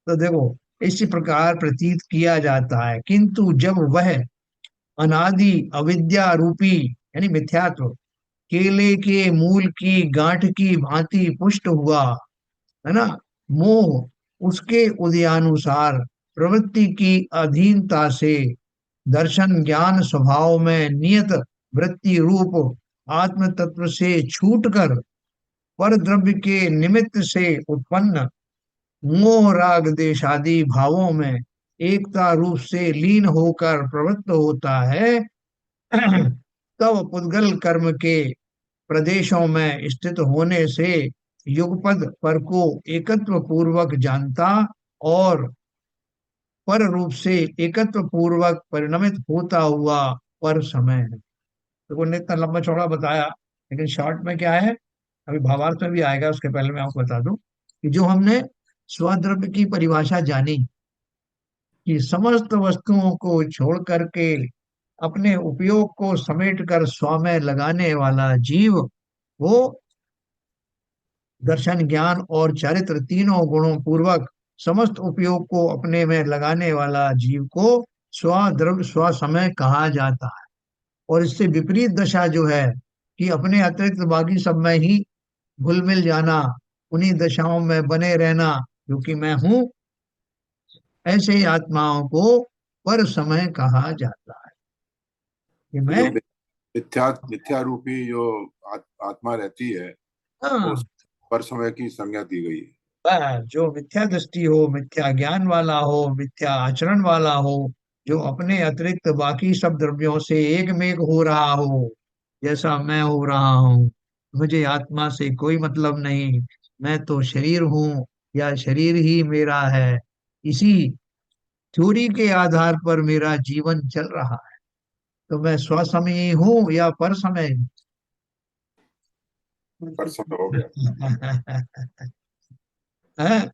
तो देखो, इसी प्रकार प्रतीत किया जाता है, किंतु जब वह अनादि अविद्या रूपी, यानी मिथ्यात्व, केले के मूल की गांठ की भांति पुष्ट हुआ, है ना, मोह उसके उदयानुसार प्रवृत्ति की अधीनता से दर्शन ज्ञान स्वभाव में नियत वृत्ति रूप आत्म तत्व से छूटकर पर द्रव्य के निमित्त से उत्पन्न मोह राग देशादि भावों में एकता रूप से लीन होकर प्रवृत्त होता है। तब पुद्गल कर्म के प्रदेशों में स्थित होने से युगपद पर को एकत्व पूर्वक जानता, और पर रूप से एकत्व पूर्वक परिणमित होता हुआ पर समय है। देखो ने इतना लंबा चौड़ा बताया, लेकिन शॉर्ट में क्या है, अभी भावार्थ में भी आएगा, उसके पहले मैं आपको बता दूं कि जो हमने स्वद्रव्य की परिभाषा जानी, कि समस्त वस्तुओं को छोड़ करके अपने उपयोग को समेट कर स्व में लगाने वाला जीव, वो दर्शन, ज्ञान और चारित्र तीनों गुणों पूर्वक समस्त उपयोग को अपने में लगाने वाला जीव को स्वद्रव्य स्व समय कहा जाता है। और इससे विपरीत दशा जो है कि अपने अतिरिक्त बाकी सब में ही घुल मिल जाना, उन्हीं दशाओं में बने रहना जो कि मैं हूं, ऐसे ही आत्माओं को पर समय कहा जाता है कि तो मैं। जो मिथ्या रूपी जो आत्मा रहती है, वो हाँ, पर समय की संज्ञा दी गई है। जो मिथ्या दृष्टि हो, मिथ्या ज्ञान वाला हो, मिथ्या आचरण वाला हो, जो अपने अतिरिक्त बाकी सब द्रव्यों से एक मेक हो रहा हो, जैसा मैं हो रहा हूँ, मुझे आत्मा से कोई मतलब नहीं, मैं तो शरीर हूँ या शरीर ही मेरा है, इसी थ्योरी के आधार पर मेरा जीवन चल रहा है। तो मैं स्वसमयी हूँ या पर समय। पर समय हो गया। है,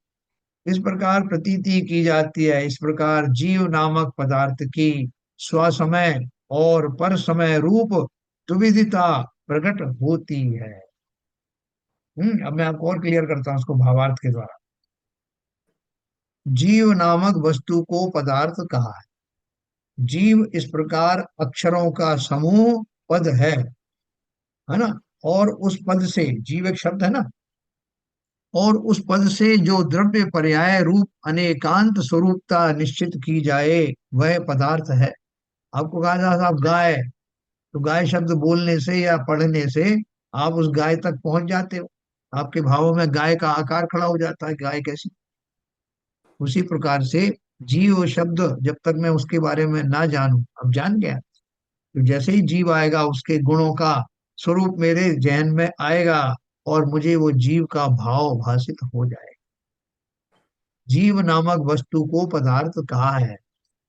इस प्रकार प्रतीति की जाती है। इस प्रकार जीव नामक पदार्थ की स्वसमय और पर समय रूप दुविधता प्रकट होती है। अब मैं आपको और क्लियर करता हूं उसको भावार्थ के द्वारा। जीव नामक वस्तु को पदार्थ कहा है। जीव इस प्रकार अक्षरों का समूह पद है ना। और उस पद से, जीव एक शब्द है ना, और उस पद से जो द्रव्य पर्याय रूप अनेकांत स्वरूपता निश्चित की जाए, वह पदार्थ है। आपको कहा जाता आप गाय, तो गाय शब्द बोलने से या पढ़ने से आप उस गाय तक पहुंच जाते हो, आपके भावों में गाय का आकार खड़ा हो जाता है, गाय कैसी। उसी प्रकार से जीव शब्द, जब तक मैं उसके बारे में ना जानूं, अब जान गया, तो जैसे ही जीव आएगा उसके गुणों का स्वरूप मेरे जहन में आएगा और मुझे वो जीव का भाव भासित हो जाएगा। जीव नामक वस्तु को पदार्थ कहा है।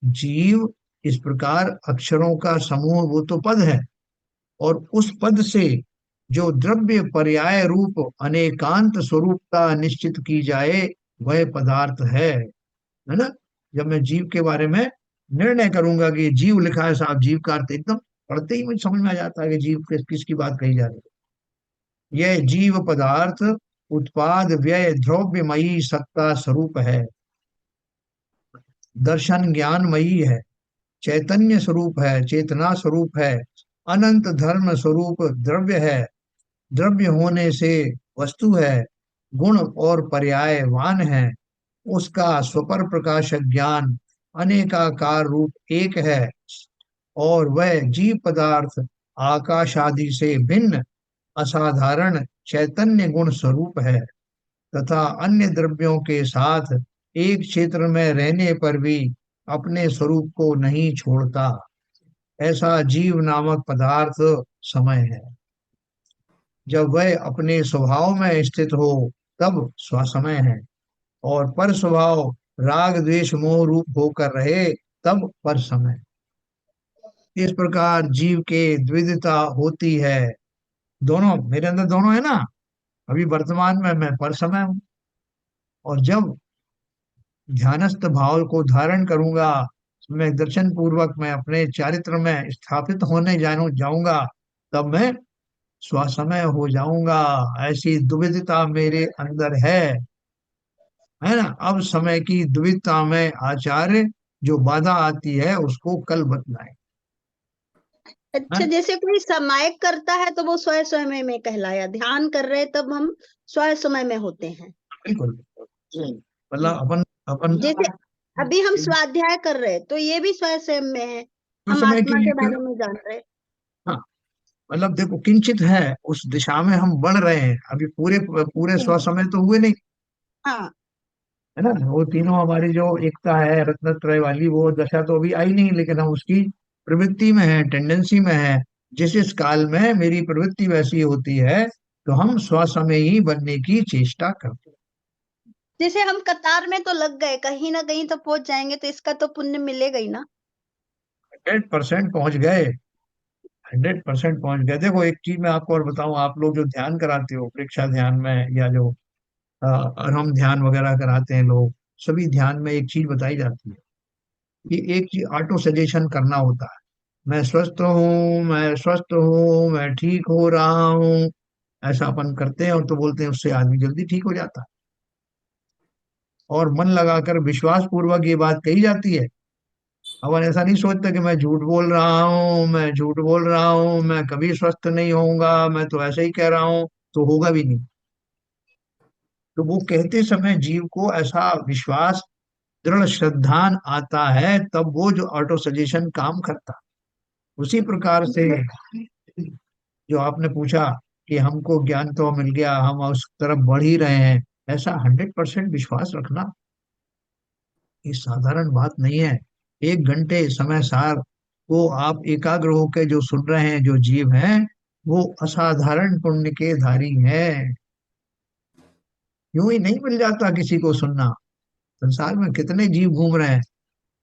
जीव इस प्रकार अक्षरों का समूह, वो तो पद है, और उस पद से जो द्रव्य पर्याय रूप अनेकांत स्वरूपता निश्चित की जाए, वह पदार्थ है ना। जब मैं जीव के बारे में निर्णय करूंगा कि जीव लिखा है साहब, जीव का अर्थ एकदम पढ़ते ही मुझे समझ में आ जाता है कि जीव किसकी बात कही जा रही है। यह जीव पदार्थ उत्पाद व्यय द्रव्यमयी सत्ता स्वरूप है, दर्शन ज्ञानमयी है, चैतन्य स्वरूप है, चेतना स्वरूप है, अनंत धर्म स्वरूप द्रव्य है, द्रव्य होने से वस्तु है, गुण और पर्यायवान है, उसका स्वपर प्रकाशक ज्ञान अनेकाकार रूप एक है, और वह जीव पदार्थ आकाश आदि से भिन्न असाधारण चैतन्य गुण स्वरूप है, तथा अन्य द्रव्यों के साथ एक क्षेत्र में रहने पर भी अपने स्वरूप को नहीं छोड़ता। ऐसा जीव नामक पदार्थ समय है। जब वह अपने स्वभाव में स्थित हो तब स्वसमय है, और पर स्वभाव राग द्वेष मोह रूप होकर रहे तब पर समय। इस प्रकार जीव के द्विविधता होती है। दोनों मेरे अंदर दोनों है ना। अभी वर्तमान में मैं पर समय हूँ, और जब ध्यानस्थ भाव को धारण करूंगा, मैं दर्शन पूर्वक मैं अपने चारित्र में स्थापित होने जाऊंगा, तब मैं स्वसमय हो जाऊंगा। ऐसी दुविधता मेरे अंदर है ना। अब समय की दुविधता में आचार्य जो बाधा आती है उसको कल बतलाए। अच्छा, जैसे कोई समय करता है तो वो स्वयं समय में कहलाया, ध्यान कर रहे तब हम स्वयं समय में होते हैं। बिल्कुल, मतलब अपन अपन जैसे अभी हम स्वाध्याय कर रहे तो ये भी स्वयं समय में है, हम समय के आत्मा के लिए, बारे में जान रहे। हाँ, मतलब देखो किंचित है, उस दिशा में हम बढ़ रहे हैं, अभी पूरे पूरे स्व समय तो हुए नहीं, हाँ, है ना। वो तीनों हमारी जो एकता है रत्नत्रय वाली, वो दशा तो अभी आई नहीं, लेकिन हम उसकी प्रवृत्ति में है, टेंडेंसी में है। जिस इस काल में मेरी प्रवृत्ति वैसी होती है, तो हम स्वसमय ही बनने की चेष्टा करते हैं। जैसे हम कतार में तो लग गए, कहीं ना कहीं तो पहुंच जाएंगे, तो इसका तो पुण्य मिलेगा ही ना। 100% पहुंच गए, 100% पहुंच गए। देखो एक चीज मैं आपको और बताऊं, आप लोग जो ध्यान कराते हो परीक्षा ध्यान में, या जो और हम ध्यान वगैरह कराते हैं लोग, सभी ध्यान में एक चीज बताई जाती है कि एक चीज ऑटो सजेशन करना होता है, मैं स्वस्थ हूँ, मैं स्वस्थ हूँ, मैं ठीक हो रहा हूँ, ऐसा अपन करते हैं और तो बोलते हैं उससे आदमी जल्दी ठीक हो जाता है। और मन लगाकर विश्वास पूर्वक ये बात कही जाती है। अपन ऐसा नहीं सोचता कि मैं झूठ बोल रहा हूँ, मैं झूठ बोल रहा हूँ, मैं कभी स्वस्थ नहीं होऊंगा, मैं तो ऐसे ही कह रहा हूँ, तो होगा भी नहीं। तो वो कहते समय जीव को ऐसा विश्वास, दृढ़ श्रद्धान आता है, तब वो जो ऑटो सजेशन काम करता। उसी प्रकार से जो आपने पूछा कि हमको ज्ञान तो मिल गया, हम उस तरफ बढ़ ही रहे हैं, ऐसा 100% विश्वास रखना ये साधारण बात नहीं है। 1 घंटे समय सार को आप एकाग्र होकर जो सुन रहे हैं, जो जीव हैं, वो असाधारण पुण्य के धारी हैं। यूं ही नहीं मिल जाता किसी को सुनना। संसार में कितने जीव घूम रहे हैं,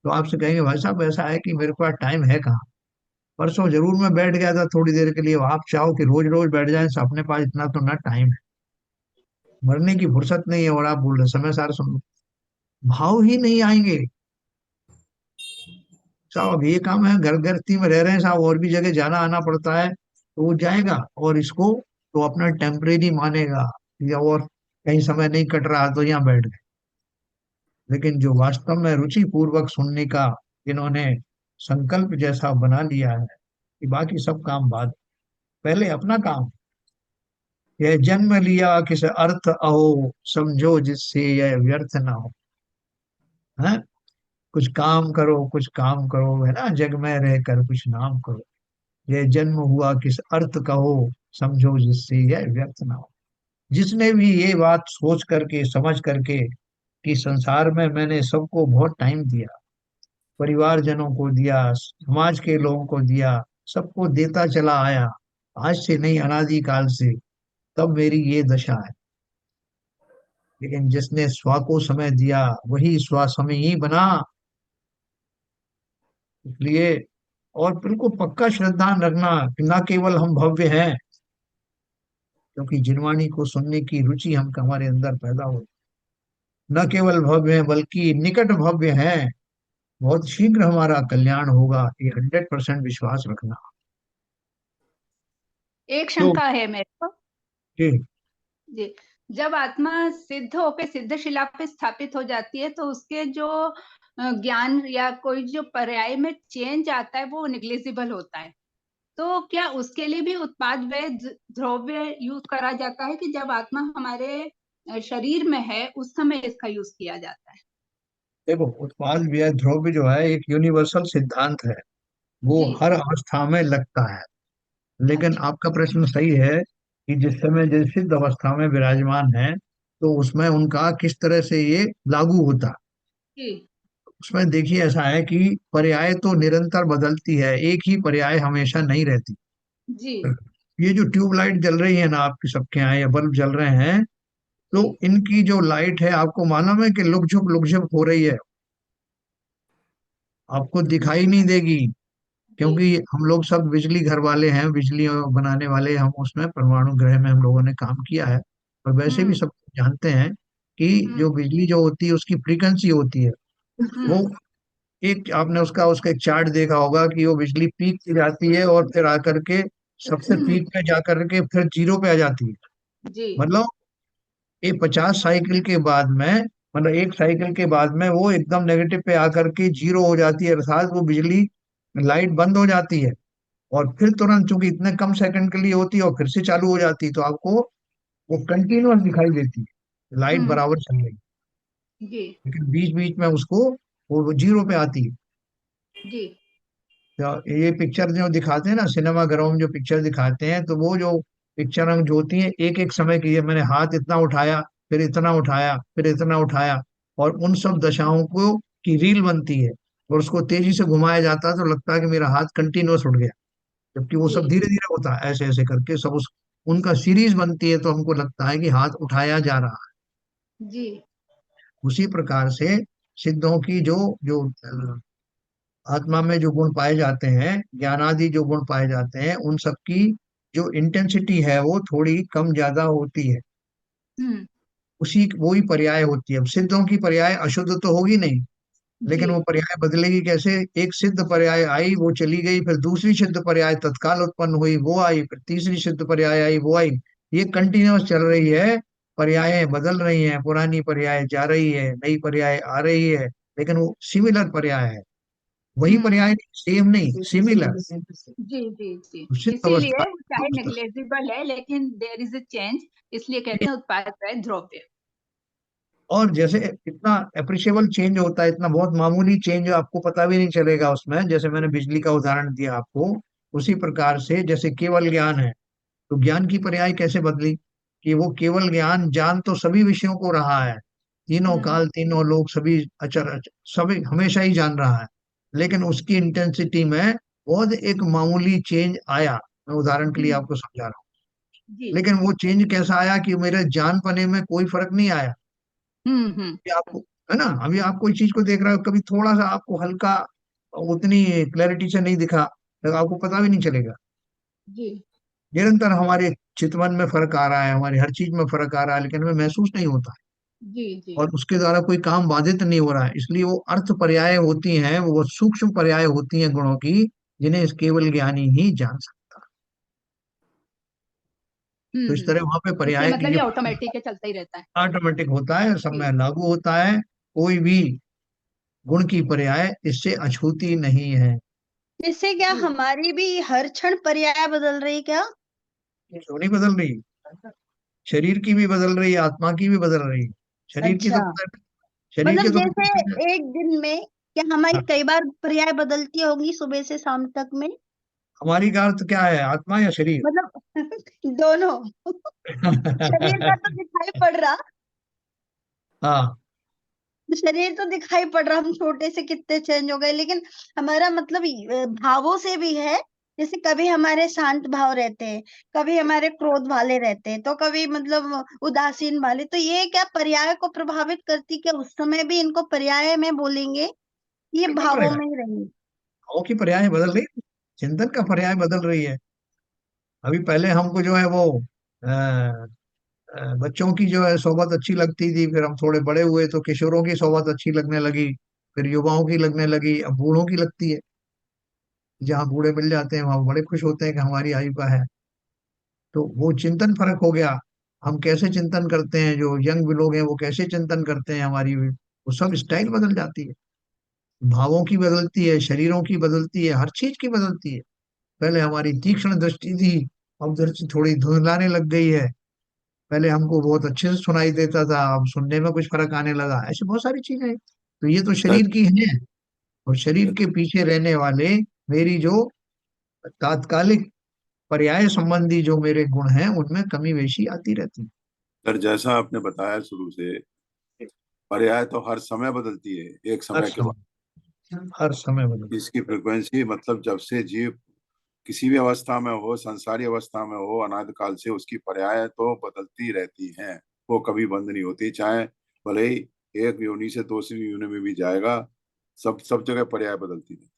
तो आपसे कहेंगे भाई साहब ऐसा है कि मेरे पास टाइम है कहाँ। परसों जरूर मैं बैठ गया था थोड़ी देर के लिए, आप चाहो कि रोज रोज बैठ जाए, तो अपने पास इतना तो ना टाइम है, मरने की फुर्सत नहीं है, और आप बोल रहे समय सार सुन लो। भाव ही नहीं आएंगे साहब। अब ये काम है, घर गृहस्थी में रह रहे हैं साहब, और भी जगह जाना आना पड़ता है, तो वो जाएगा और इसको तो अपना टेम्परेरी मानेगा, या और कहीं समय नहीं कट रहा तो यहाँ बैठ गए। लेकिन जो वास्तव में रुचि पूर्वक सुनने का इन्होंने संकल्प जैसा बना लिया है कि बाकी सब काम बाद, पहले अपना काम। यह जन्म लिया किस अर्थ अहो, समझो जिससे यह व्यर्थ ना हो। है, कुछ काम करो, कुछ काम करो, है ना, जग में रहकर कुछ नाम करो। यह जन्म हुआ किस अर्थ का हो, समझो जिससे यह व्यर्थ ना हो। जिसने भी ये बात सोच करके समझ करके कि संसार में मैंने सबको बहुत टाइम दिया, परिवारजनों को दिया, समाज के लोगों को दिया, सबको देता चला आया, आज से नहीं अनादि काल से, तब मेरी ये दशा है। लेकिन जिसने स्व को समय दिया वही स्व समय ही बना। इसलिए और बिल्कुल पक्का श्रद्धा रखना कि न केवल हम भव्य हैं, क्योंकि जिनवाणी को सुनने की रुचि हम हमारे अंदर पैदा हो, न केवल भव्य हैं बल्कि निकट भव्य हैं, बहुत शीघ्र हमारा कल्याण होगा, ये 100% विश्वास रखना। एक तो शंका है मेरे को जी, जी। जब आत्मा सिद्ध होके सिद्ध शिला पे स्थापित हो जाती है, तो उसके जो ज्ञान या कोई जो पर्याय में चेंज आता है वो निग्लिजिबल होता है। तो क्या उसके लिए भी उत्पाद व्यय द्रव्य यूज करा जाता है कि जब आत्मा हमारे शरीर में है उस समय इसका यूज किया जाता है? देखो उत्पाद व्यय द्रव्य जो है एक यूनिवर्सल सिद्धांत है, वो जी। हर अवस्था में लगता है। लेकिन अच्छा। आपका प्रश्न सही है कि जिस समय जिस सिद्ध अवस्था में विराजमान है, तो उसमें उनका किस तरह से ये लागू होता है। जी। उसमें देखिए ऐसा है कि पर्याय तो निरंतर बदलती है, एक ही पर्याय हमेशा नहीं रहती। जी। ये जो ट्यूबलाइट जल रही है ना आपकी सबके यहाँ, या बल्ब जल रहे हैं, तो जी। इनकी जो लाइट है आपको मालूम है कि लुक झुक हो रही है, आपको दिखाई नहीं देगी, जी। क्योंकि हम लोग सब बिजली घर वाले हैं, बिजली बनाने वाले, हम उसमें परमाणु ग्रह में हम लोगों ने काम किया है। और वैसे भी हम्म। सब जानते हैं कि हम्म। जो बिजली जो होती है उसकी फ्रीक्वेंसी होती है, वो हम्म। एक आपने उसका एक चार्ट देखा होगा कि वो बिजली पीक पे जाती है और फिर आकर के सबसे हम्म। पीक पे जाकर के फिर जीरो पे आ जाती है। जी। मतलब ये 50 साइकिल के बाद में, मतलब एक साइकिल के बाद में वो एकदम नेगेटिव पे आकर के जीरो हो जाती है, अर्थात वो बिजली लाइट बंद हो जाती है। और फिर तुरंत चूंकि इतने कम सेकंड के लिए होती है और फिर से चालू हो जाती है, तो आपको वो कंटिन्यूअस दिखाई देती है, लाइट हम्म। बराबर चल रही है। जी। लेकिन बीच बीच में उसको वो जीरो पे आती है। जी। तो ये पिक्चर जो दिखाते हैं ना सिनेमा घरों में, जो पिक्चर दिखाते हैं, तो वो जो पिक्चर हम जो होती है एक एक समय की है, मैंने हाथ इतना उठाया, फिर इतना उठाया, फिर इतना उठाया, और उन सब दशाओं को की रील बनती है, और उसको तेजी से घुमाया जाता है तो लगता है कि मेरा हाथ कंटिन्यूअस उठ गया, जबकि वो जी। सब धीरे धीरे होता है, ऐसे ऐसे करके सब उस उनका सीरीज बनती है, तो हमको लगता है कि हाथ उठाया जा रहा है। जी। उसी प्रकार से सिद्धों की जो जो आत्मा में जो गुण पाए जाते हैं, ज्ञानादि जो गुण पाए जाते हैं, उन सब की जो इंटेंसिटी है वो थोड़ी कम ज्यादा होती है। हम्म। उसी वही पर्याय होती है। अब सिद्धों की पर्याय अशुद्ध तो होगी नहीं, लेकिन वो जी पर्याय बदलेगी कैसे? एक सिद्ध पर्याय आई, वो चली गई, फिर दूसरी सिद्ध पर्याय तत्काल उत्पन्न हुई, वो आई, फिर तीसरी सिद्ध पर्याय आई, वो आई। ये कंटिन्यूअस चल रही है। पर्यायें बदल रही हैं, पुरानी पर्याय जा रही है, नई पर्याय आ रही है, लेकिन वो सिमिलर पर्याय है। वही पर्याय हम्म सेम नहीं, सिमिलर। जी जी जी। सिद्ध इसीलिए अवस्था। वो चाहे नेग्लेजिबल है लेकिन देयर इज अ चेंज, इसलिए कहते हैं उत्पाद है द्रव्य। और जैसे इतना अप्रिशिएबल चेंज होता है, इतना बहुत मामूली चेंज आपको पता भी नहीं चलेगा उसमें, जैसे मैंने बिजली का उदाहरण दिया आपको, उसी प्रकार से जैसे केवल ज्ञान है, तो ज्ञान की पर्याय कैसे बदली? कि वो केवल ज्ञान जान तो सभी विषयों को रहा है, तीनों हम्म काल तीनों लोग सभी अचर अचर सभी हमेशा ही जान रहा है, लेकिन उसकी इंटेंसिटी में बहुत एक मामूली चेंज आया। मैं उदाहरण के लिए हम्म, आपको समझा रहा हूँ। जी लेकिन वो चेंज कैसा आया कि मेरे जान पाने में कोई फर्क नहीं आया। हम्म। कि आपको, है ना, अभी आप कोई चीज को देख रहे हो, कभी थोड़ा सा आपको हल्का उतनी क्लैरिटी से नहीं दिखा, तो आपको पता भी नहीं चलेगा। जी निरंतर हमारे चितवन में फर्क आ रहा है, हमारी हर चीज में फर्क आ रहा है, लेकिन हमें महसूस नहीं होता है। जी जी और उसके द्वारा कोई काम बाधित नहीं हो रहा है, इसलिए वो अर्थ पर्याय होती हैं, वो सूक्ष्म पर्याय होती हैं गुणों की, जिन्हें इस केवल ज्ञानी ही जान सकता है। तो इस तरह वहां पे इसलिए पर्याय की मतलब जो ये ऑटोमेटिक है, चलता ही रहता है। ऑटोमेटिक होता है, सब जी में लागू होता है। कोई भी गुण की पर्याय इससे अछूती नहीं है। इससे क्या जी हमारी भी हर क्षण पर्याय बदल रही क्या? क्यों नहीं बदल रही? शरीर की भी बदल रही है, आत्मा की भी बदल रही है। शरीर की तो अच्छा, शरीर के मतलब तो जैसे एक दिन में क्या हमारी कई बार पर्याय बदलती होगी सुबह से शाम तक में? हमारी का अर्थ क्या है, आत्मा या शरीर? मतलब दोनों। शरीर का तो दिखाई पड़ रहा, हाँ, शरीर तो दिखाई पड़ रहा, हम छोटे से कितने चेंज हो गए, लेकिन हमारा मतलब भावों से भी है। जैसे कभी हमारे शांत भाव रहते हैं, कभी हमारे क्रोध वाले रहते हैं, तो कभी मतलब उदासीन वाले, तो ये क्या पर्याय को प्रभावित करती? क्या उस समय भी इनको पर्याय में बोलेंगे, ये बिल्कुल भावों करेगा। में ही रहेंगे? भावों की पर्याय बदल रही है, चिंतन का पर्याय बदल रही है। अभी पहले हमको जो है वो बच्चों की जो है सोबत अच्छी लगती थी, फिर हम थोड़े बड़े हुए तो किशोरों की सोबत अच्छी लगने लगी, फिर युवाओं की लगने लगी, अब बूढ़ों की लगती है। जहाँ बूढ़े मिल जाते हैं वहां बड़े खुश होते हैं कि हमारी आयु का है। तो वो चिंतन फर्क हो गया। हम कैसे चिंतन करते हैं, जो यंग लोग हैं वो कैसे चिंतन करते हैं, हमारी वो सब स्टाइल बदल जाती है। भावों की बदलती है, शरीरों की बदलती है, हर चीज की बदलती है। पहले हमारी तीक्ष्ण दृष्टि थी, अब दृष्टि थोड़ी धुंधलाने लग गई है। पहले हमको बहुत अच्छे से सुनाई देता था, अब सुनने में कुछ फर्क आने लगा। ऐसी बहुत सारी चीजें हैं। तो ये तो सर, शरीर की है। और शरीर सर, के पीछे रहने वाले मेरी जो तात्कालिक पर्याय संबंधी जो मेरे गुण हैं, उनमें कमी बेशी आती रहती है। सर, जैसा आपने बताया शुरू से, पर्याय तो हर समय बदलती है एक हर समय के बाद। समय, हर समय बदल। इसकी फ्रिक्वेंसी मतलब जब से जीव किसी भी अवस्था में हो, संसारी अवस्था में हो, अनादि काल से उसकी पर्याय तो बदलती रहती हैं। वो कभी बंद नहीं होती, चाहे भले ही एक योनि से दूसरी योनि में भी जाएगा, सब सब जगह पर्याय बदलती रहती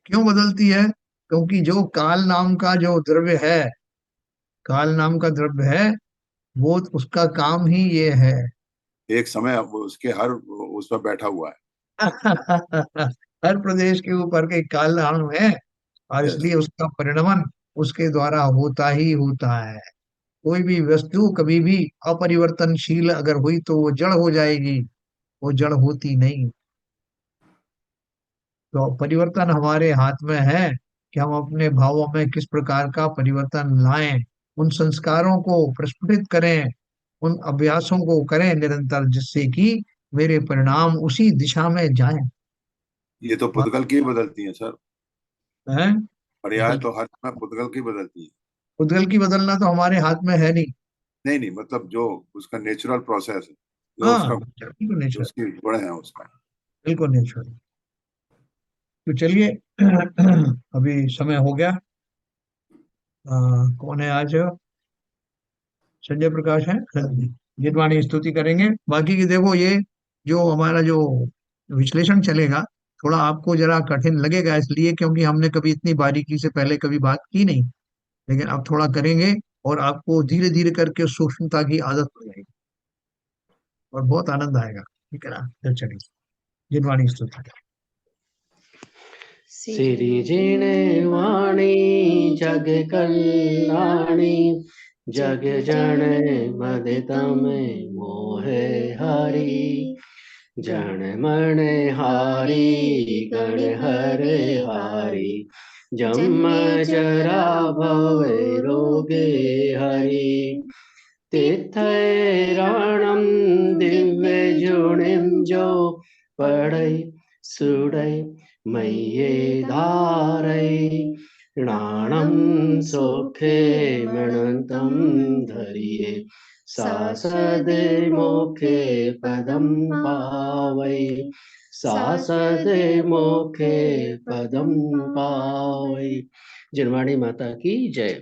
क्यों बदलती है? क्योंकि जो काल नाम का जो द्रव्य है, काल नाम का द्रव्य है, वो उसका काम ही ये है। है। एक समय अब उसके हर उस पर बैठा हुआ है। हर प्रदेश के ऊपर के काल नाम है, और यस। इसलिए उसका परिणमन उसके द्वारा होता ही होता है। कोई भी वस्तु कभी भी अपरिवर्तनशील अगर हुई तो वो जड़ हो जाएगी, वो जड़ होती नहीं। तो परिवर्तन हमारे हाथ में है कि हम अपने भावों में किस प्रकार का परिवर्तन लाएं, उन संस्कारों को प्रस्फुटित करें, उन अभ्यासों को करें निरंतर, जिससे कि मेरे परिणाम उसी दिशा में जाएं। ये तो पुद्गल की बदलती है सर। हैं? पर्याय तो हर समय पुद्गल की बदलती है। उद्गल की बदलना तो हमारे हाथ में है नहीं। नहीं नहीं, मतलब जो उसका नेचुरल प्रोसेस है, जो हाँ, उसका, बिल्कुल जो नेचुरल, उसकी गुण है उसका। बिल्कुल नेचुरल। तो चलिए, अभी समय हो गया। कौन है आज? संजय प्रकाश है। गीतवाणी स्तुति करेंगे। बाकी की देखो, ये जो हमारा जो विश्लेषण चलेगा, थोड़ा आपको जरा कठिन लगेगा, इसलिए क्योंकि हमने कभी इतनी बारीकी से पहले कभी बात की नहीं। लेकिन अब थोड़ा करेंगे, और आपको धीरे धीरे करके सूक्ष्मता की आदत हो जाएगी, और बहुत आनंद आएगा। ठीक है ना? चलिए। जिनवाणी स्तुति। सिरिजिणे वाणी जग कल्याणी, जग जन मदितम मोहे हरि। जन मन हारी गण हरे हारी, जम जरा भवे रोगे हरि। तीर्थैराणं दिव्य जुणिं जो पढ़ै सुडै मय्ये धारै। नाणं सुखे मणन्तं धरिये, सासद मोखे पदं पावै। सासद मोखे पदं पावै। जिनवाणी माता की जय।